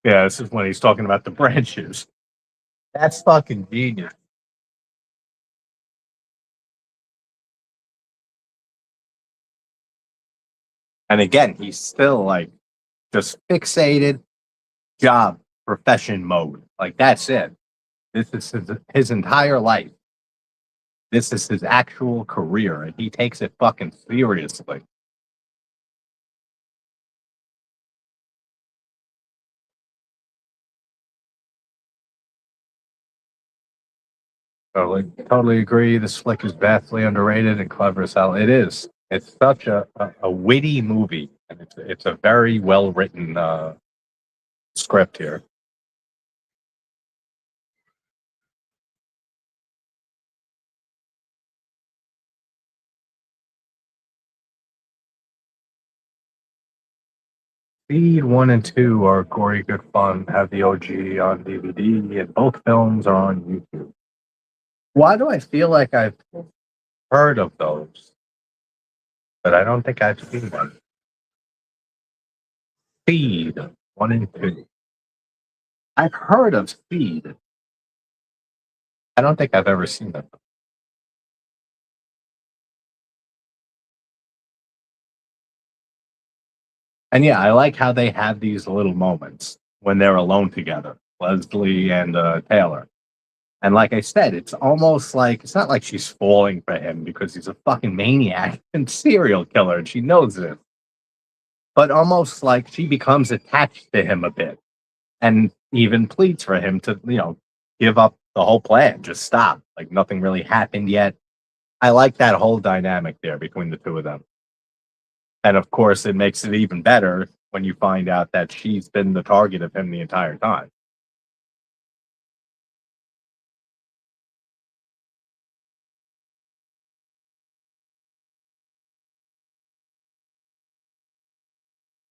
Yeah, this is when he's talking about the branches. That's fucking genius. And again, he's still like just fixated job, profession mode. Like that's it. This is his entire life. This is his actual career, and he takes it fucking seriously. Totally agree. This flick is vastly underrated and clever as hell. It is. It's such a witty movie, and it's a very well written script here. Speed 1 and 2 are gory good fun. Have the OG on DVD, and both films are on YouTube. Why do I feel like I've heard of those, but I don't think I've seen them? Speed 1 and 2. I've heard of Speed. I don't think I've ever seen them. And yeah, I like how they have these little moments when they're alone together, Leslie and Taylor. And like I said, it's almost like it's not like she's falling for him because he's a fucking maniac and serial killer, and she knows it. But almost like she becomes attached to him a bit, and even pleads for him to, give up the whole plan, just stop. Like nothing really happened yet. I like that whole dynamic there between the two of them. And of course, it makes it even better when you find out that she's been the target of him the entire time.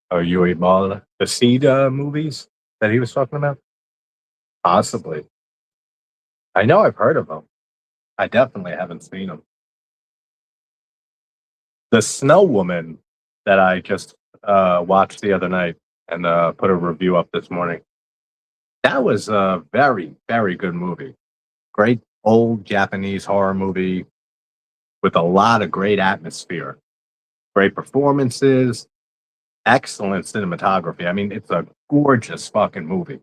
Oh, Yui Mall, the Seed movies that he was talking about? Possibly. I know I've heard of them. I definitely haven't seen them. The Snow Woman that I just watched the other night and put a review up this morning. That was a very, very good movie. Great old Japanese horror movie with a lot of great atmosphere, great performances, excellent cinematography. I mean, it's a gorgeous fucking movie.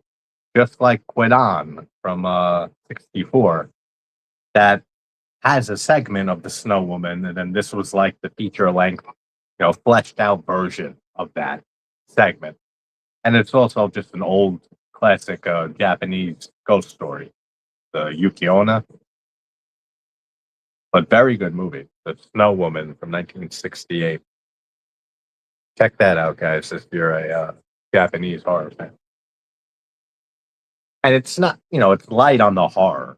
Just like Quedan from 64, that has a segment of the Snow Woman, and then this was like the feature length, fleshed out version of that segment. And it's also just an old classic Japanese ghost story, the Yukiona, but very good movie, The Snow Woman from 1968. Check that out, guys, if you're a Japanese horror fan. And it's not, it's light on the horror.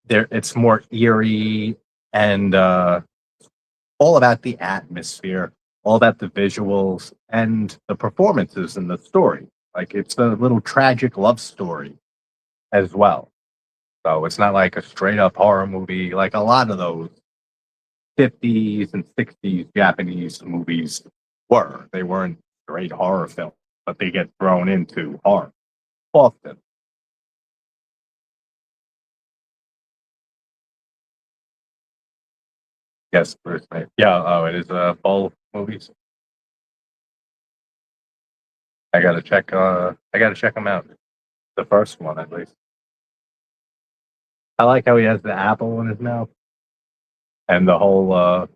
It's more eerie and all about the atmosphere, all about the visuals and the performances and the story. Like it's a little tragic love story as well. So it's not like a straight up horror movie like a lot of those 50s and 60s Japanese movies were. They weren't straight horror films, but they get thrown into horror often. Yes, Bruce. Yeah. Oh, it is both movies. I gotta check. I gotta check them out. The first one, at least. I like how he has the apple in his mouth, and the whole you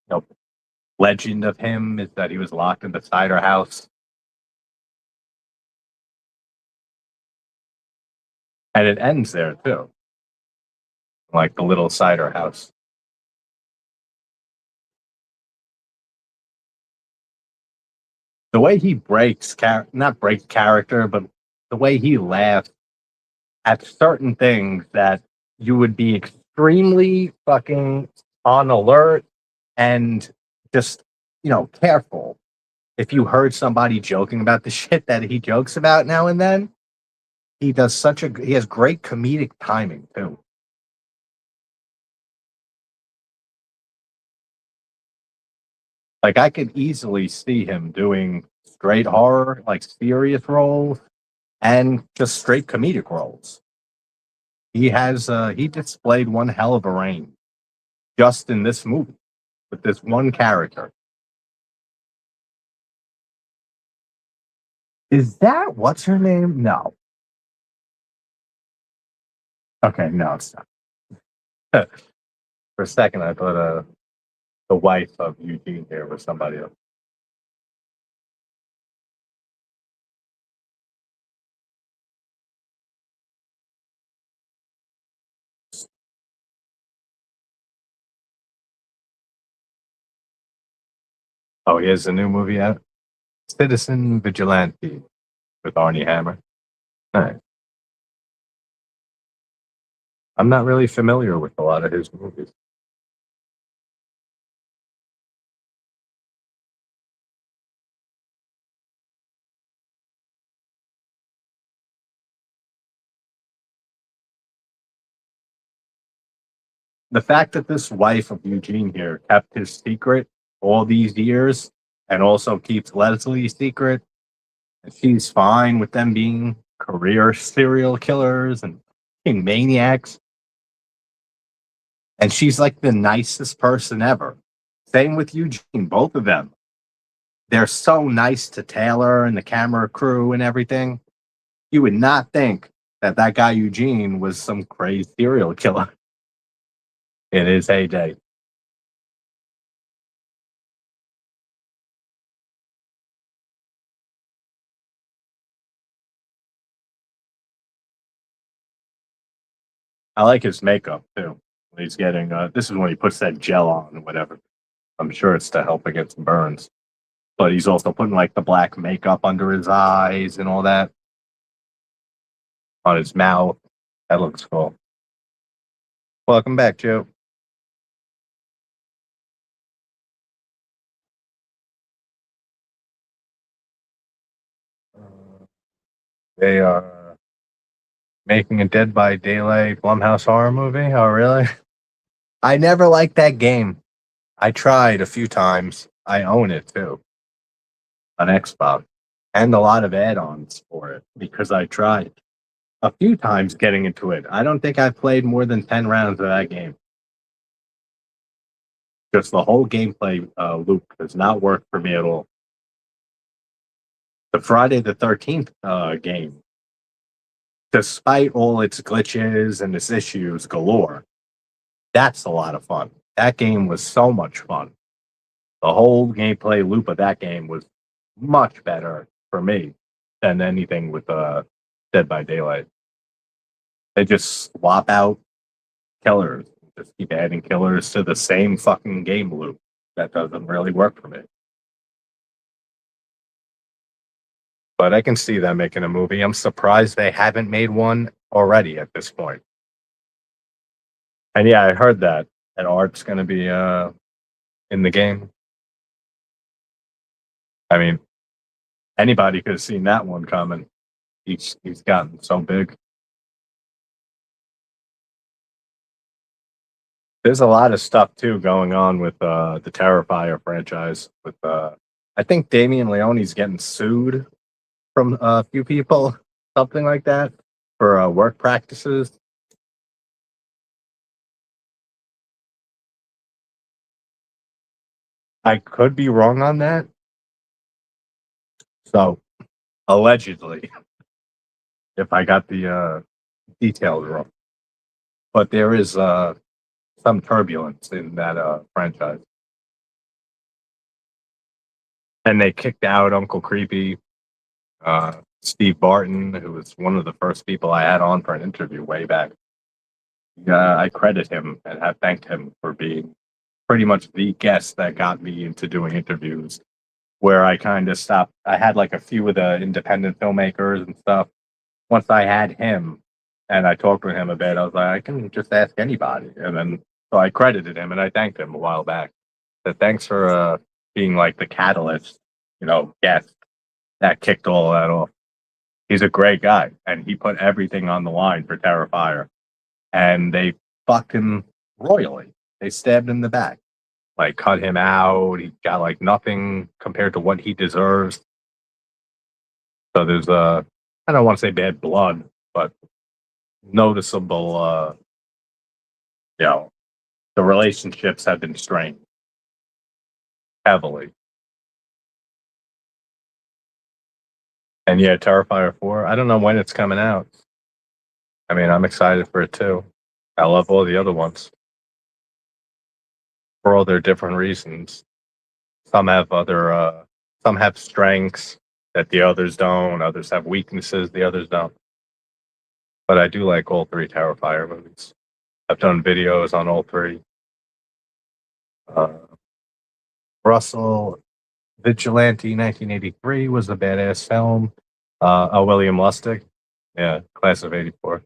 know, legend of him is that he was locked in the cider house, and it ends there too, like the little cider house. The way he not breaks character, but the way he laughs at certain things that you would be extremely fucking on alert and just, careful if you heard somebody joking about the shit that he jokes about now and then. He has great comedic timing too. Like I could easily see him doing straight horror, like serious roles, and just straight comedic roles. He displayed one hell of a range just in this movie with this one character. Is that what's her name? No. Okay, no, it's not. For a second, I thought the wife of Eugene here was somebody else. Oh, he has a new movie out, Citizen Vigilante, with Arnie Hammer. Nice. I'm not really familiar with a lot of his movies. The fact that this wife of Eugene here kept his secret all these years and also keeps Leslie's secret, and she's fine with them being career serial killers and being maniacs, and she's like the nicest person ever. Same with Eugene, both of them. They're so nice to Taylor and the camera crew and everything. You would not think that that guy Eugene was some crazy serial killer in his heyday. I like his makeup too. He's getting this is when he puts that gel on or whatever. I'm sure it's to help against burns. But he's also putting like the black makeup under his eyes and all that on his mouth. That looks cool. Welcome back, Joe. They are making a Dead by Daylight Blumhouse horror movie. Oh, really? I never liked that game. I tried a few times. I own it too on Xbox and a lot of add-ons for it because I tried a few times getting into it. I don't think I played more than 10 rounds of that game. Just the whole gameplay loop does not work for me at all. The Friday the 13th game, despite all its glitches and its issues galore, that's a lot of fun. That game was so much fun. The whole gameplay loop of that game was much better for me than anything with Dead by Daylight. They just swap out killers, just keep adding killers to the same fucking game loop. That doesn't really work for me. but I can see them making a movie. I'm surprised they haven't made one already at this point. And yeah, I heard that Art's going to be in the game. I mean, anybody could have seen that one coming. He's gotten so big. There's a lot of stuff too going on with the Terrifier franchise. With I think Damian Leone's getting sued from a few people, something like that, for work practices. I could be wrong on that. So allegedly, if I got the details wrong, but there is some turbulence in that franchise, and they kicked out Uncle Creepy, Steve Barton, who was one of the first people I had on for an interview way back. I credit him and have thanked him for being pretty much the guest that got me into doing interviews, where I kind of stopped. I had like a few of the independent filmmakers and stuff. Once I had him and I talked with him a bit, I was like, I can just ask anybody. And then so I credited him and I thanked him a while back. So thanks for being like the catalyst, guest that kicked all that off. He's a great guy and he put everything on the line for Terrifier. And they fucked him royally. They stabbed him in the back, like cut him out. He got like nothing compared to what he deserves. So there's I don't want to say bad blood, but noticeable. The relationships have been strained heavily. And yeah, Terrifier 4. I don't know when it's coming out. I mean, I'm excited for it too. I love all the other ones for all their different reasons. Some have some have strengths that the others don't. Others have weaknesses the others don't. But I do like all three Terrifier movies. I've done videos on all three. Russell Vigilante 1983 was a badass film. William Lustig. Yeah, class of 84.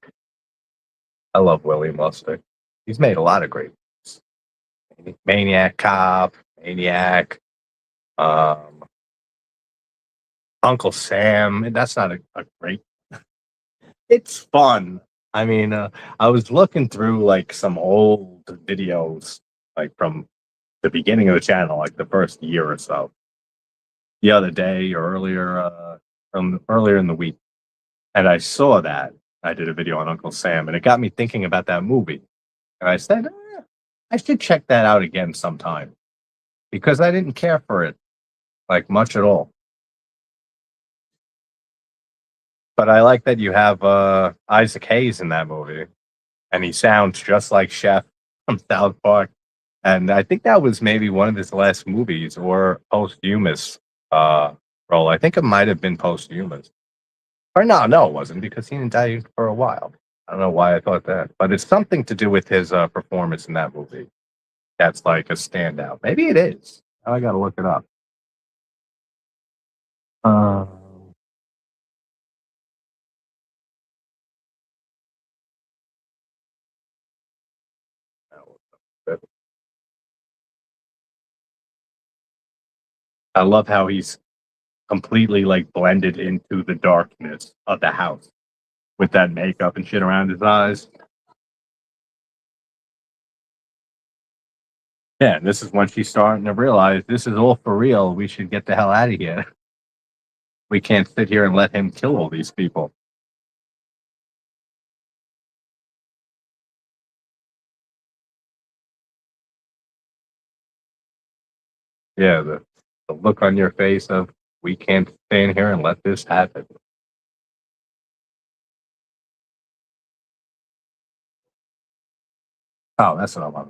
I love William Lustig. He's made a lot of great movies. Maniac Cop, Maniac, um, Uncle Sam. That's not a great. It's fun. I mean, I was looking through like some old videos, like from the beginning of the channel, like the first year or so, the other day or earlier in the week, and I saw that I did a video on Uncle Sam, and it got me thinking about that movie. And I said, I should check that out again sometime because I didn't care for it like much at all. But I like that you have Isaac Hayes in that movie, and he sounds just like Chef from South Park. And I think that was maybe one of his last movies or posthumous role. I think it might have been posthumous. Or no, it wasn't because he didn't die for a while. I don't know why I thought that, but it's something to do with his performance in that movie. That's like a standout. Maybe it is. Now I got to look it up. Um, I love how he's completely like blended into the darkness of the house with that makeup and shit around his eyes. Yeah, and this is when she's starting to realize this is all for real. We should get the hell out of here. We can't sit here and let him kill all these people. Yeah, the look on your face of we can't stand here and let this happen. Oh, that's what I love.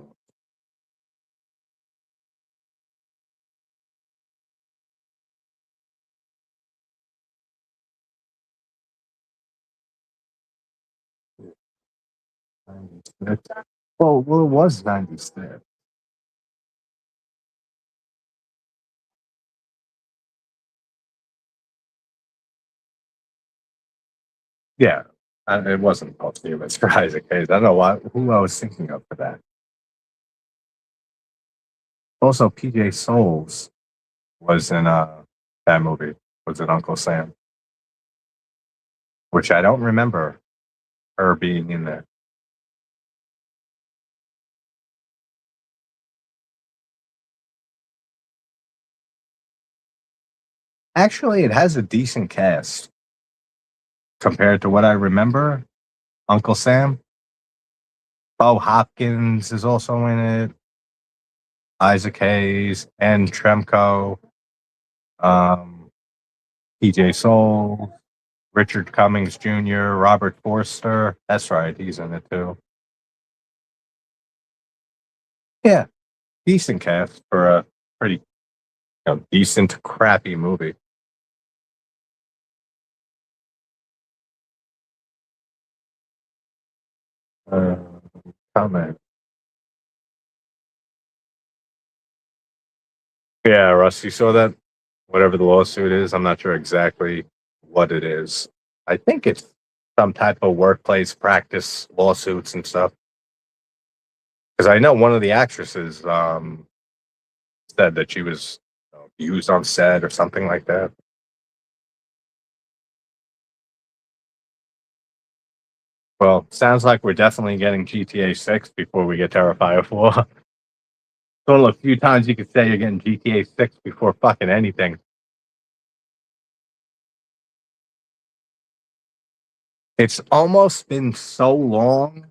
Well, it was 96. Yeah, it wasn't posthumous for Isaac Hayes. I don't know who I was thinking of for that. Also, PJ Souls was in that movie. Was it Uncle Sam? Which I don't remember her being in there. Actually, it has a decent cast compared to what I remember. Uncle Sam, Bo Hopkins is also in it. Isaac Hayes, and Tremco, um, PJ Soul, Richard Cummings Jr., Robert Forster. That's right, he's in it too. Yeah, decent cast for a pretty decent, crappy movie. Uh, comment. Yeah, Russ, you saw that? Whatever the lawsuit is, I'm not sure exactly what it is. I think it's some type of workplace practice lawsuits and stuff. Because I know one of the actresses said that she was abused on set or something like that. Well, sounds like we're definitely getting GTA 6 before we get Terrifier 4. It's one of the few times you could say you're getting GTA 6 before fucking anything. It's almost been so long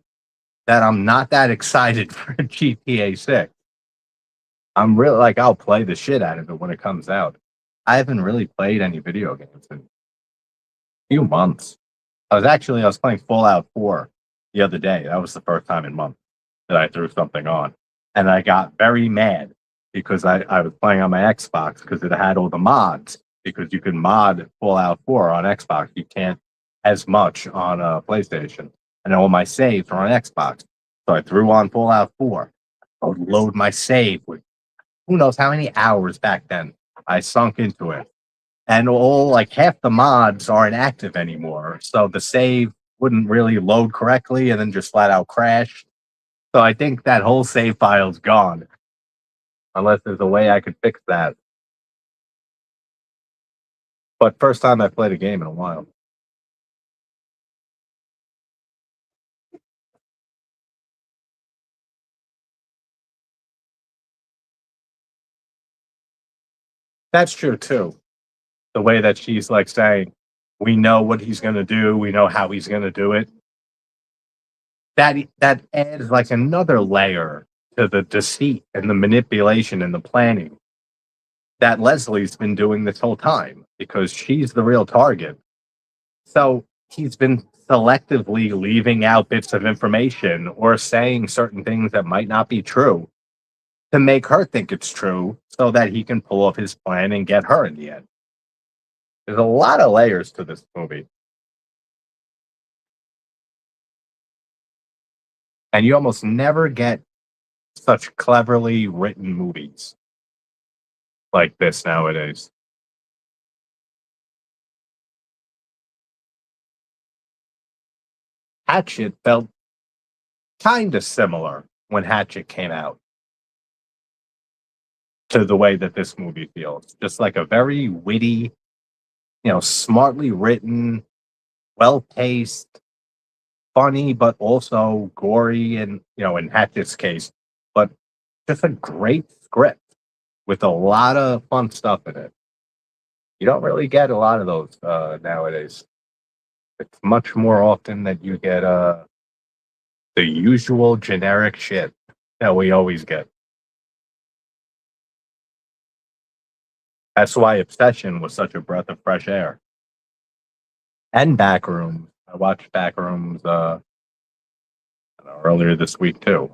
that I'm not that excited for GTA 6. I'm really like, I'll play the shit out of it when it comes out. I haven't really played any video games in a few months. I was playing Fallout 4 the other day. That was the first time in months that I threw something on. And I got very mad because I was playing on my Xbox because it had all the mods. Because you can mod Fallout 4 on Xbox. You can't as much on PlayStation. And all my saves are on Xbox. So I threw on Fallout 4. I would load my save with who knows how many hours back then I sunk into it. And all like half the mods aren't active anymore. So the save wouldn't really load correctly and then just flat out crash. So I think that whole save file's gone. Unless there's a way I could fix that. But first time I played a game in a while. That's true too. The way that she's like saying, we know what he's gonna do, we know how he's gonna do it. That adds like another layer to the deceit and the manipulation and the planning that Leslie's been doing this whole time because she's the real target. So he's been selectively leaving out bits of information or saying certain things that might not be true to make her think it's true so that he can pull off his plan and get her in the end. There's a lot of layers to this movie. And you almost never get such cleverly written movies like this nowadays. Hatchet felt kind of similar when Hatchet came out to the way that this movie feels. Just like a very witty, smartly written, well paced, funny, but also gory, and in Hatchet's case, but just a great script with a lot of fun stuff in it. You don't really get a lot of those nowadays. It's much more often that you get the usual generic shit that we always get. That's why Obsession was such a breath of fresh air. And Backrooms. I watched Backrooms earlier this week too.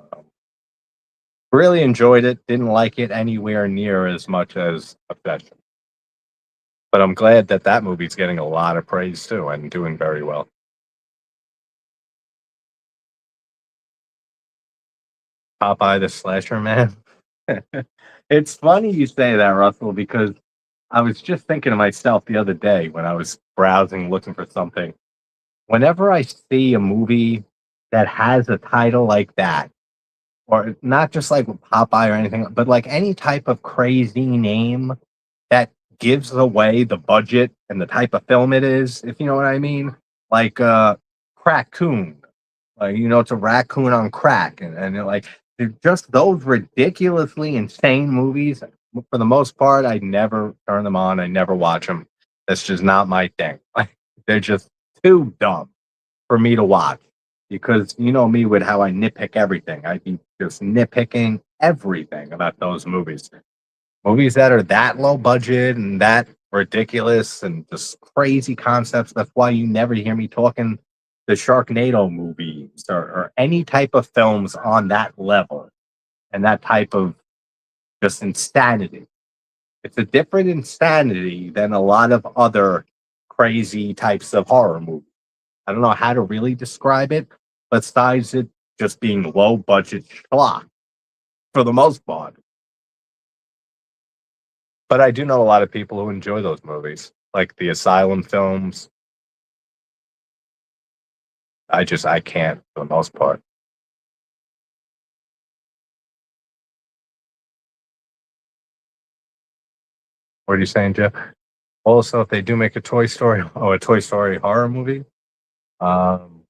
Really enjoyed it. Didn't like it anywhere near as much as Obsession. But I'm glad that that movie's getting a lot of praise too and doing very well. Popeye the Slasher Man. It's funny you say that, Russell, because I was just thinking to myself the other day when I was browsing looking for something. Whenever I see a movie that has a title like that, or not just like Popeye or anything, but like any type of crazy name that gives away the budget and the type of film it is, if you know what I mean. Like Crackoon. Like, it's a raccoon on crack. And they're just those ridiculously insane movies. For the most part, I never turn them on. I never watch them. That's just not my thing. They're just too dumb for me to watch because you know me with how I nitpick everything. I'd be just nitpicking everything about those movies. Movies that are that low budget and that ridiculous and just crazy concepts. That's why you never hear me talking the Sharknado movies or any type of films on that level and that type of just insanity. It's a different insanity than a lot of other crazy types of horror movies. I don't know how to really describe it, besides it just being low budget schlock for the most part. But I do know a lot of people who enjoy those movies, like the Asylum films. I can't for the most part. What are you saying, Jeff? Also, if they do make a Toy Story, a Toy Story horror movie, um,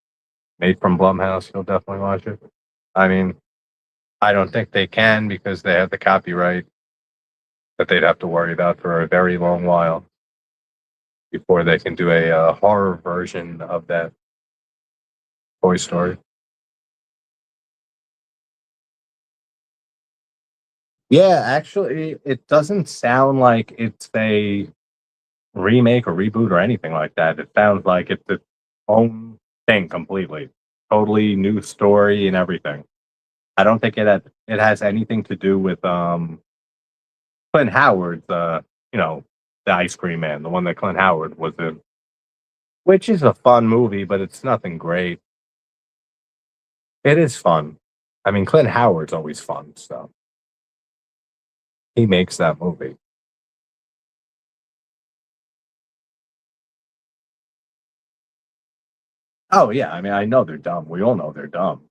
made from Blumhouse, you'll definitely watch it. I mean, I don't think they can because they have the copyright that they'd have to worry about for a very long while before they can do a horror version of that Toy Story. Yeah, actually, it doesn't sound like it's a remake or reboot or anything like that. It sounds like it's its own thing completely. Totally new story and everything. I don't think it has anything to do with Clint Howard's the Ice Cream Man, the one that Clint Howard was in, which is a fun movie, but it's nothing great. It is fun. I mean, Clint Howard's always fun, so he makes that movie. Oh yeah, I mean, I know they're dumb. We all know they're dumb.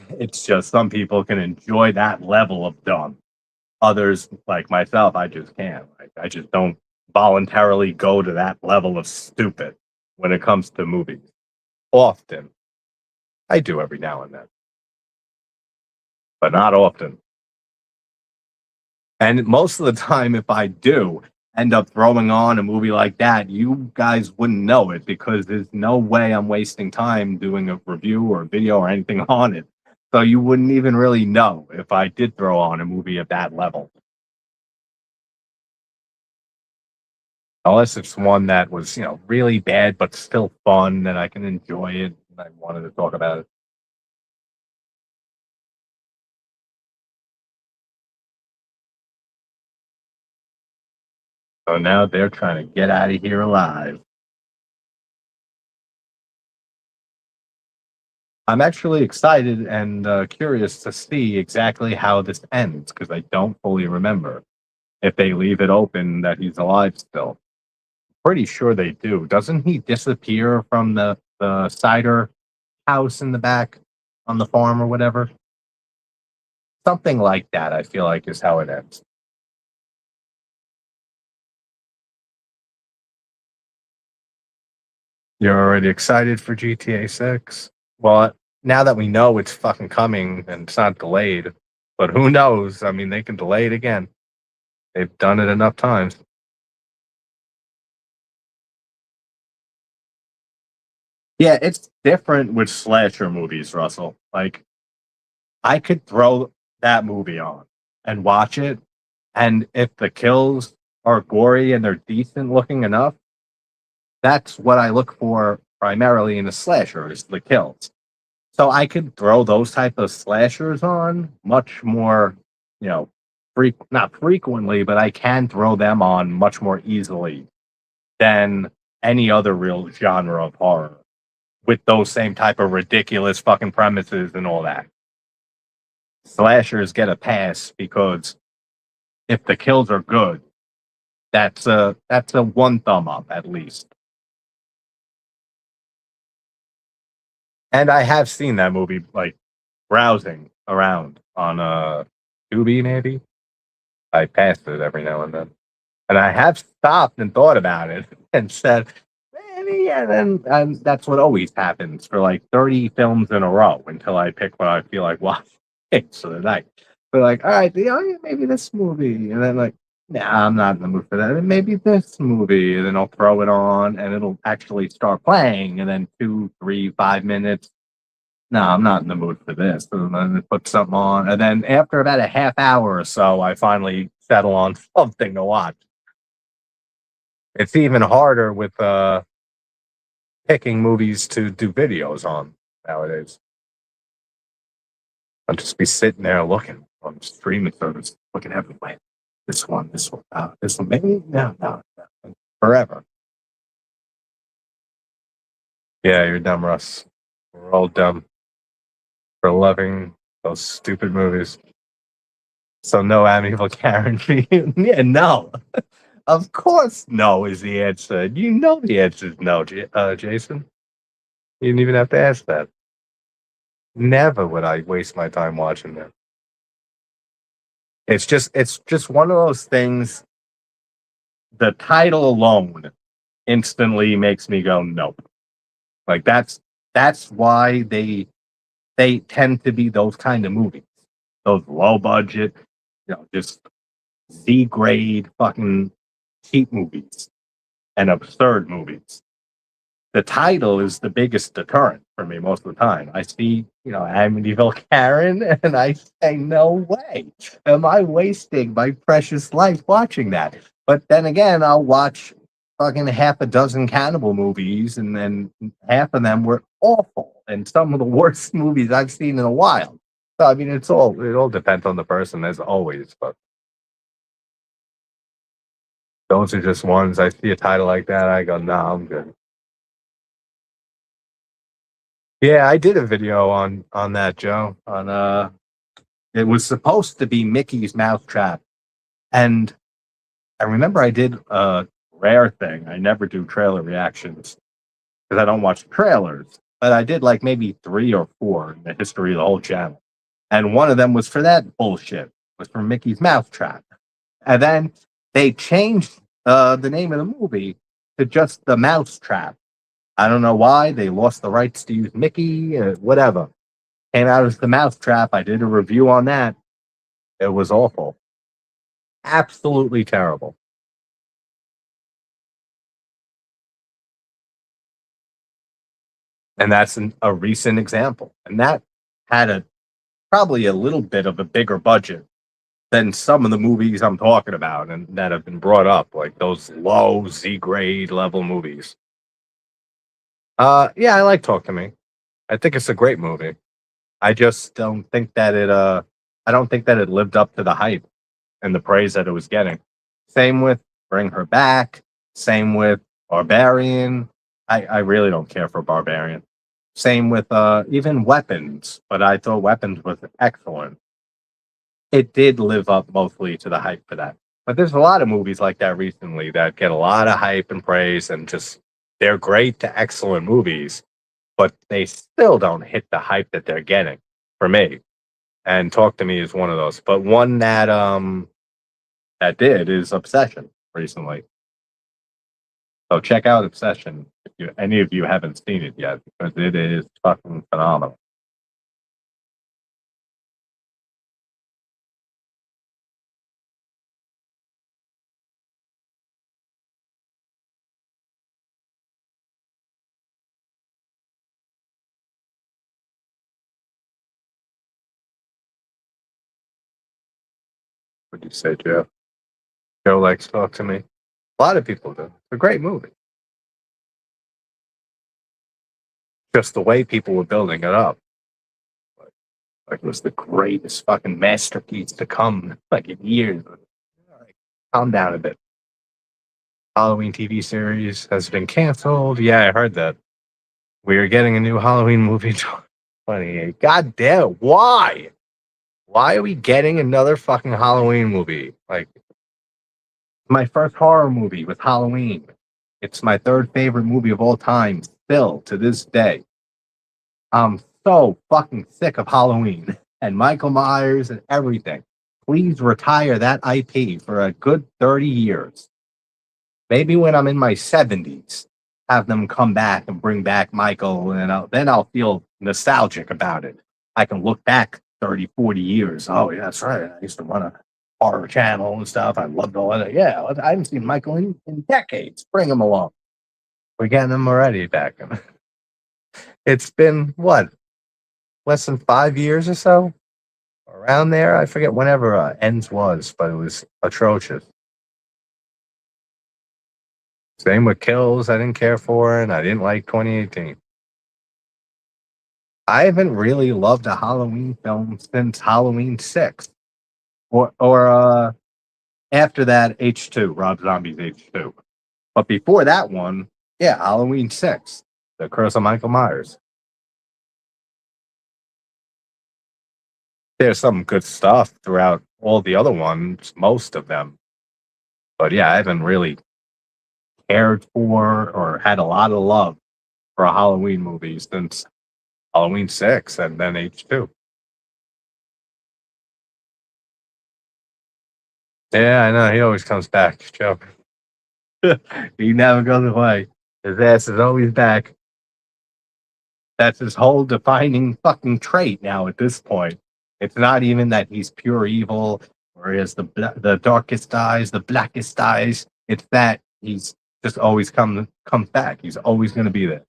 It's just some people can enjoy that level of dumb. Others, like myself, I just can't. Like, I just don't voluntarily go to that level of stupid when it comes to movies. Often, I do every now and then, but not often. And most of the time, if I do end up throwing on a movie like that, you guys wouldn't know it because there's no way I'm wasting time doing a review or a video or anything on it. So you wouldn't even really know if I did throw on a movie of that level. Unless it's one that was, really bad but still fun that I can enjoy it and I wanted to talk about it. So now they're trying to get out of here alive. I'm actually excited and curious to see exactly how this ends because I don't fully remember if they leave it open that he's alive still. Pretty sure they do. Doesn't he disappear from the cider house in the back on the farm or whatever? Something like that, I feel like, is how it ends. You're already excited for GTA 6? Well, now that we know it's fucking coming and it's not delayed, but who knows? I mean, they can delay it again. They've done it enough times. Yeah, it's different with slasher movies, Russell. Like, I could throw that movie on and watch it, and if the kills are gory and they're decent looking enough, that's what I look for primarily in a slasher is the kills. So I could throw those type of slashers on much more, you know, not frequently, but I can throw them on much more easily than any other real genre of horror with those same type of ridiculous fucking premises and all that. Slashers get a pass because if the kills are good, that's a one thumb up at least. And I have seen that movie, like, browsing around on Tubi, maybe. I pass it every now and then. And I have stopped and thought about it and said, maybe, and then and that's what always happens for like 30 films in a row until I pick what I feel like watching for the night. But like, all right, yeah, maybe this movie. And then like, nah, I'm not in the mood for that. And maybe this movie. And then I'll throw it on and it'll actually start playing. And then 2, 3, 5 minutes. No, I'm not in the mood for this. And then I put something on. And then after about a half hour or so, I finally settle on something to watch. It's even harder with picking movies to do videos on nowadays. I'll just be sitting there looking on streaming service, looking everywhere. This one, maybe no, forever. Yeah, you're dumb, Russ. We're all dumb for loving those stupid movies. So no amiable Karen for you. Yeah, no. Of course, no is the answer. You know the answer is no, Jason. You didn't even have to ask that. Never would I waste my time watching that. It's just one of those things. The title alone instantly makes me go nope. Like that's why they tend to be those kind of movies. Those low budget, just C grade fucking cheap movies and absurd movies. The title is the biggest deterrent for me most of the time. I see, Amityville Karen, and I say, no way. Am I wasting my precious life watching that? But then again, I'll watch fucking half a dozen cannibal movies, and then half of them were awful, and some of the worst movies I've seen in a while. So I mean, it all depends on the person, as always. But those are just ones. I see a title like that, I go, no, I'm good. Yeah, I did a video on that, Joe. It was supposed to be Mickey's Mousetrap, and I remember I did a rare thing. I never do trailer reactions because I don't watch trailers, but I did like maybe 3 or 4 in the history of the whole channel, and one of them was for that bullshit. It was for Mickey's Mousetrap, and then they changed the name of the movie to just the Mousetrap. I don't know why they lost the rights to use Mickey, whatever. Came out as the Mousetrap. I did a review on that. It was awful. Absolutely terrible. And that's a recent example. And that had probably a little bit of a bigger budget than some of the movies I'm talking about and that have been brought up, like those low Z grade level movies. Yeah, I like Talk to Me. I think it's a great movie. I just don't think that it lived up to the hype and the praise that it was getting. Same with Bring Her Back. Same with Barbarian. I really don't care for Barbarian. Same with even Weapons, but I thought Weapons was excellent. It did live up mostly to the hype for that. But there's a lot of movies like that recently that get a lot of hype and praise and just they're great to excellent movies, but they still don't hit the hype that they're getting for me. And Talk to Me is one of those. But one that did is Obsession recently. So check out Obsession if any of you haven't seen it yet, because it is fucking phenomenal. Would you say, Joe? Joe likes Talk to Me. A lot of people do. It's a great movie. Just the way people were building it up. Like it was the greatest fucking masterpiece to come like in years. Like, calm down a bit. Halloween TV series has been canceled. Yeah, I heard that. We are getting a new Halloween movie 28. God damn, why? Why are we getting another fucking Halloween movie? Like, my first horror movie was Halloween. It's my third favorite movie of all time, still to this day. I'm so fucking sick of Halloween and Michael Myers and everything. Please retire that IP for a good 30 years. Maybe when I'm in my 70s, have them come back and bring back Michael, and then I'll feel nostalgic about it. I can look back 30, 40 years. Oh, yeah, that's right. I used to run a horror channel and stuff. I loved all that. Yeah, I haven't seen Michael in decades. Bring him along. We're getting him already back. It's been, what, less than 5 years or so? Around there? I forget whenever Ends was, but it was atrocious. Same with Kills. I didn't care for, and I didn't like 2018. I haven't really loved a Halloween film since Halloween 6. Or after that, H2, Rob Zombie's H2. But before that one, yeah, Halloween 6, The Curse of Michael Myers. There's some good stuff throughout all the other ones, most of them. But yeah, I haven't really cared for or had a lot of love for a Halloween movie since Halloween 6 and then H2. Yeah, I know. He always comes back, Joe. He never goes away. His ass is always back. That's his whole defining fucking trait now at this point. It's not even that he's pure evil or he has the darkest eyes, the blackest eyes. It's that he's just always comes back. He's always going to be there.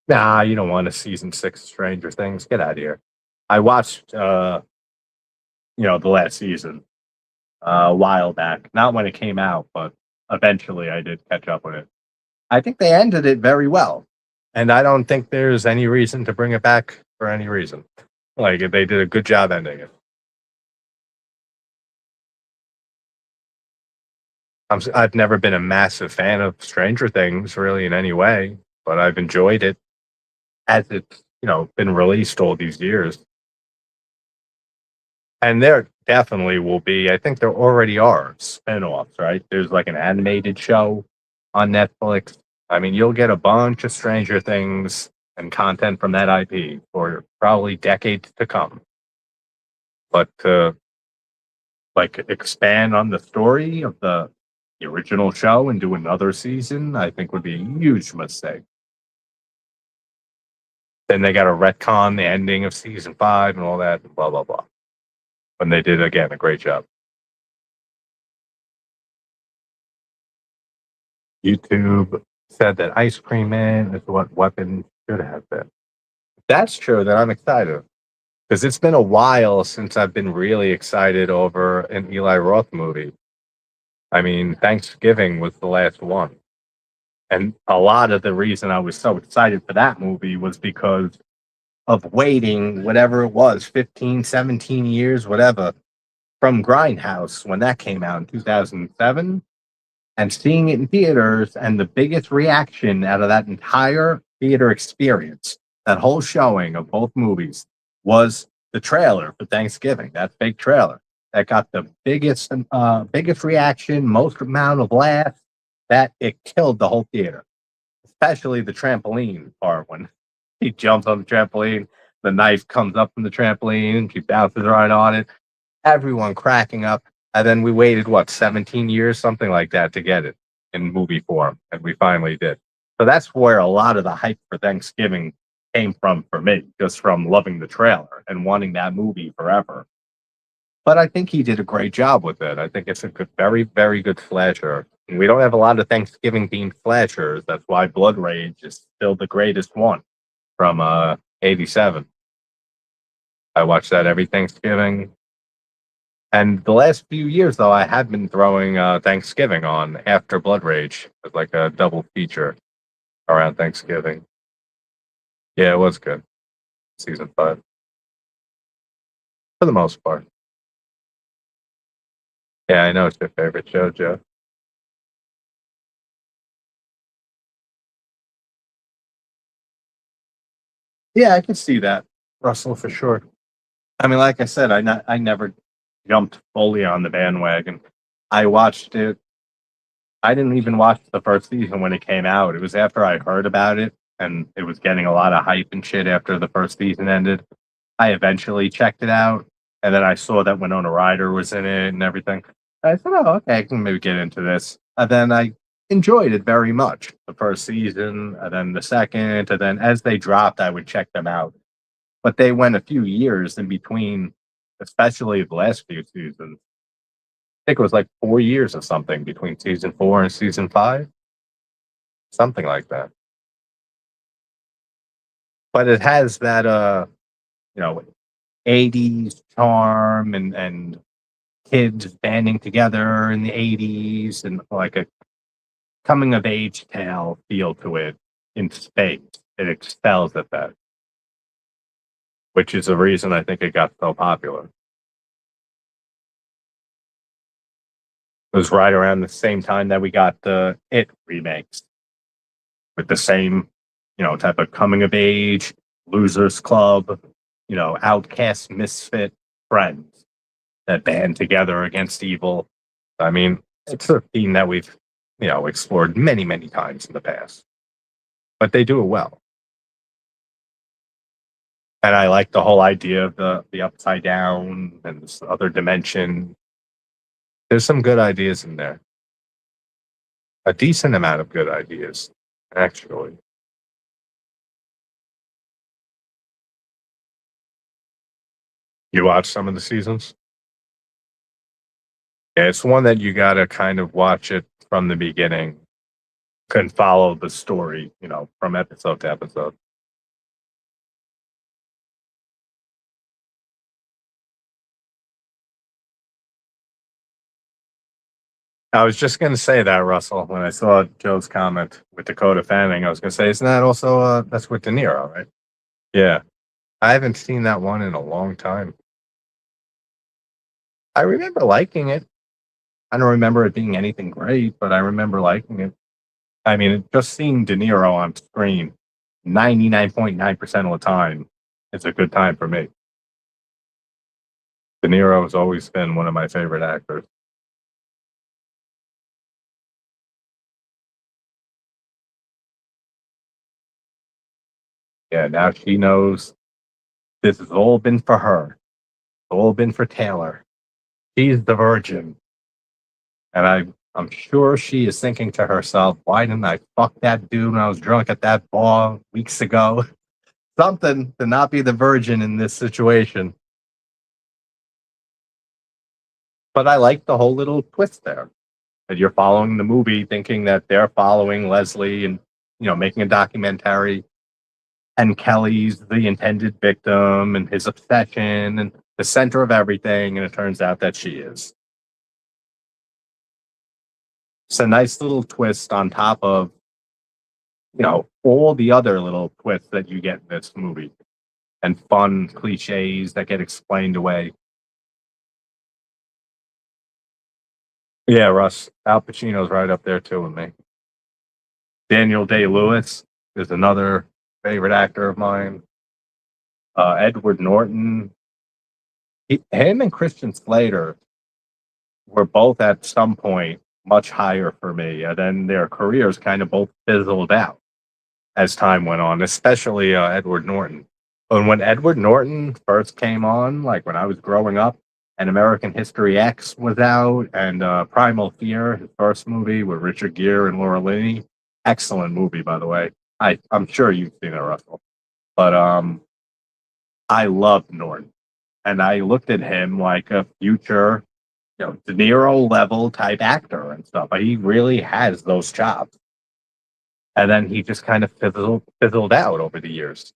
Nah, you don't want a season 6 of Stranger Things. Get out of here. I watched, the last season a while back. Not when it came out, but eventually I did catch up with it. I think they ended it very well. And I don't think there's any reason to bring it back for any reason. Like, they did a good job ending it. I've never been a massive fan of Stranger Things, really, in any way, but I've enjoyed it as it's, been released all these years. And there definitely will be, I think there already are spin-offs, right? There's like an animated show on Netflix. I mean, you'll get a bunch of Stranger Things and content from that IP for probably decades to come. But to like expand on the story of the original show and do another season, I think would be a huge mistake. Then they got to retcon the ending of season 5 and all that, and blah, blah, blah. When they did, again, a great job. YouTube said that Ice Cream Man is what Weapon should have been. That's true, then I'm excited. Because it's been a while since I've been really excited over an Eli Roth movie. I mean, Thanksgiving was the last one. And a lot of the reason I was so excited for that movie was because of waiting, whatever it was, 15, 17 years, whatever, from Grindhouse when that came out in 2007, and seeing it in theaters, and the biggest reaction out of that entire theater experience, that whole showing of both movies, was the trailer for Thanksgiving, that fake trailer. That got the biggest reaction, most amount of laughs, that it killed the whole theater. Especially the trampoline part when he jumps on the trampoline, the knife comes up from the trampoline, and she bounces right on it. Everyone cracking up. And then we waited, 17 years, something like that, to get it in movie form. And we finally did. So that's where a lot of the hype for Thanksgiving came from for me, just from loving the trailer and wanting that movie forever. But I think he did a great job with it. I think it's a good, very, very good slasher. And we don't have a lot of Thanksgiving themed slashers. That's why Blood Rage is still the greatest one from '87. I watch that every Thanksgiving. And the last few years, though, I have been throwing Thanksgiving on after Blood Rage as like a double feature around Thanksgiving. Yeah, it was good. Season 5. For the most part. Yeah, I know it's your favorite show, Joe. Yeah, I can see that, Russell, for sure. I mean, like I said, I never jumped fully on the bandwagon. I watched it. I didn't even watch the first season when it came out. It was after I heard about it, and it was getting a lot of hype and shit after the first season ended. I eventually checked it out, and then I saw that Winona Ryder was in it and everything. I said, "Oh, okay, I can maybe get into this." And then I enjoyed it very much. The first season, and then the second, and then as they dropped, I would check them out. But they went a few years in between, especially the last few seasons. I think it was like 4 years or something between season 4 and season 5, something like that. But it has that you know, 80s charm and kids banding together in the 80s and like a coming of age tale feel to it in space. It excels at that, which is the reason I think it got so popular. It was right around the same time that we got the It remakes with the same, type of coming of age, losers club, outcast misfit friends that band together against evil. I mean, it's a theme that we've, explored many, many times in the past, but they do it well. And I like the whole idea of the upside down and this other dimension. There's some good ideas in there. A decent amount of good ideas, actually. You watch some of the seasons? Yeah, it's one that you gotta kind of watch it from the beginning. Can follow the story, from episode to episode. I was just gonna say that, Russell, when I saw Joe's comment with Dakota Fanning. I was gonna say, isn't that also that's with De Niro, right? Yeah. I haven't seen that one in a long time. I remember liking it. I don't remember it being anything great, but I remember liking it. I mean, just seeing De Niro on screen 99.9% of the time is a good time for me. De Niro has always been one of my favorite actors. Yeah, now she knows this has all been for her. It's all been for Taylor. She's the virgin. And I'm sure she is thinking to herself, why didn't I fuck that dude when I was drunk at that bar weeks ago? Something to not be the virgin in this situation. But I like the whole little twist there. That you're following the movie thinking that they're following Leslie and, making a documentary, and Kelly's the intended victim and his obsession and the center of everything, and it turns out that she is. It's a nice little twist on top of, all the other little twists that you get in this movie and fun cliches that get explained away. Yeah, Russ, Al Pacino's right up there too with me. Daniel Day-Lewis is another favorite actor of mine. Edward Norton, him and Christian Slater were both at some point much higher for me, and then their careers kind of both fizzled out as time went on, especially Edward Norton. And when Edward Norton first came on, like when I was growing up, and American History X was out, and Primal Fear, his first movie with Richard Gere and Laura Linney, excellent movie by the way. I'm sure you've seen it, Russell, but I loved Norton, and I looked at him like a future, De Niro level type actor and stuff. He really has those chops. And then he just kind of fizzled out over the years.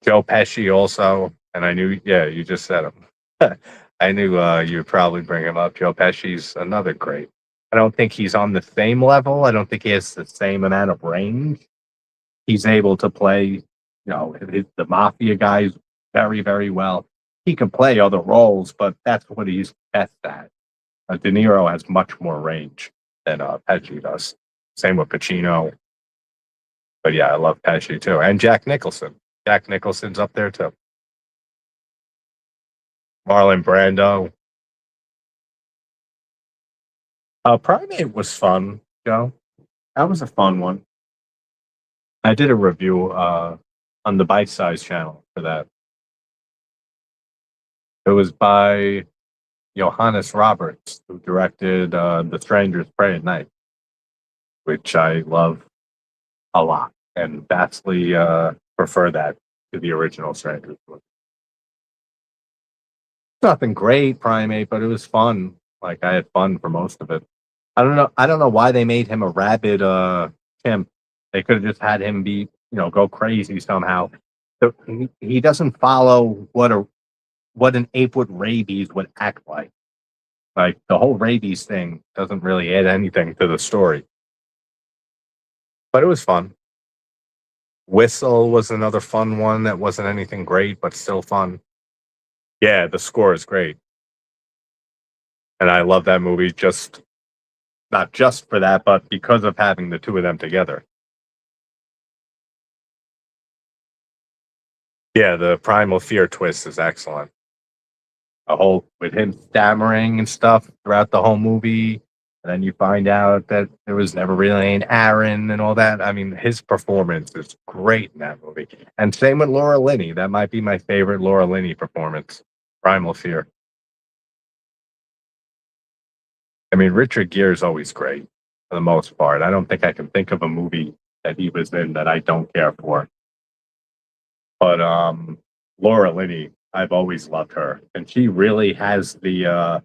Joe Pesci also, and I knew, yeah, you just said him. I knew you'd probably bring him up. Joe Pesci's another great. I don't think he's on the same level. I don't think he has the same amount of range. He's able to play, the mafia guys very, very well. He can play other roles, but that's what he's best at. De Niro has much more range than Pesci does. Same with Pacino. But yeah, I love Pesci too. And Jack Nicholson. Jack Nicholson's up there too. Marlon Brando. Primate was fun, Joe. That was a fun one. I did a review on the Bite Size channel for that. It was by Johannes Roberts, who directed The Strangers Pray at Night, which I love a lot, and vastly prefer that to the original Strangers. Nothing great, Primate, but it was fun. Like I had fun for most of it. I don't know. I don't know why they made him a rabid chimp. They could have just had him be, go crazy somehow. He doesn't follow what an ape with rabies would act like. Like the whole rabies thing doesn't really add anything to the story. But it was fun. Whistle was another fun one that wasn't anything great, but still fun. Yeah, the score is great. And I love that movie just not just for that, but because of having the two of them together. Yeah, the primal fear twist is excellent. A whole with him stammering and stuff throughout the whole movie, and then you find out that there was never really an Aaron and all that. I mean, his performance is great in that movie. And same with Laura Linney. That might be my favorite Laura Linney performance. Primal Fear. I mean, Richard Gere is always great for the most part. I don't think I can think of a movie that he was in that I don't care for. But Laura Linney, I've always loved her, and she really has the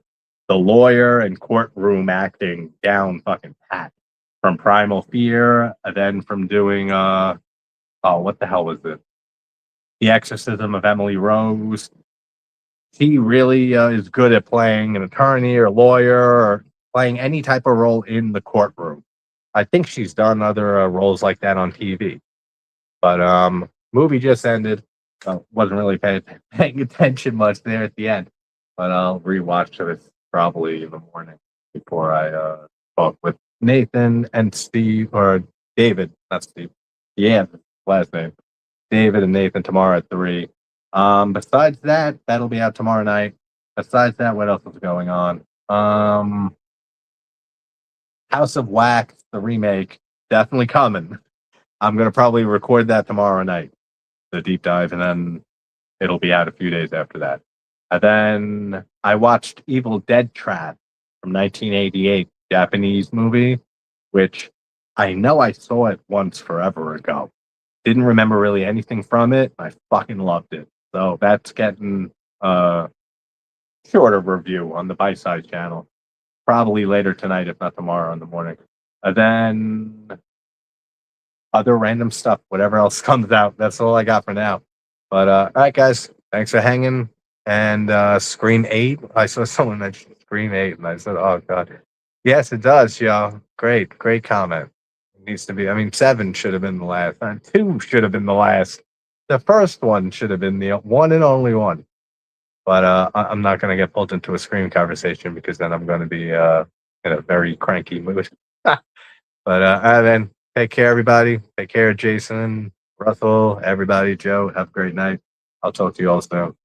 lawyer and courtroom acting down fucking pat. From Primal Fear, and then from doing oh, what the hell was it? The Exorcism of Emily Rose. She really is good at playing an attorney or lawyer or playing any type of role in the courtroom. I think she's done other roles like that on TV. But movie just ended. So wasn't really paying attention much there at the end. But I'll rewatch this probably in the morning before I talk with Nathan and Steve or David, not Steve. Yeah, last name. David and Nathan tomorrow at 3. Besides that, that'll be out tomorrow night. Besides that, what else is going on? House of Wax, the remake, definitely coming. I'm gonna probably record that tomorrow night, the deep dive, and then it'll be out a few days after that. And then I watched Evil Dead Trap from 1988, Japanese movie, which I know I saw it once forever ago. Didn't remember really anything from it. I fucking loved it. So that's getting a shorter review on the Bite Size channel. Probably later tonight, if not tomorrow in the morning. And then other random stuff, whatever else comes out. That's all I got for now. But all right, guys, thanks for hanging. And Scream 8, I saw someone mention Scream 8, and I said, oh, God. Yes, it does, yo. Great comment. It needs to be, I mean, 7 should have been the last. 2 should have been the last. The first one should have been the one and only one. But I'm not going to get pulled into a Scream conversation because then I'm going to be in a very cranky mood. But then take care, everybody. Take care, Jason, Russell, everybody, Joe. Have a great night. I'll talk to you all soon.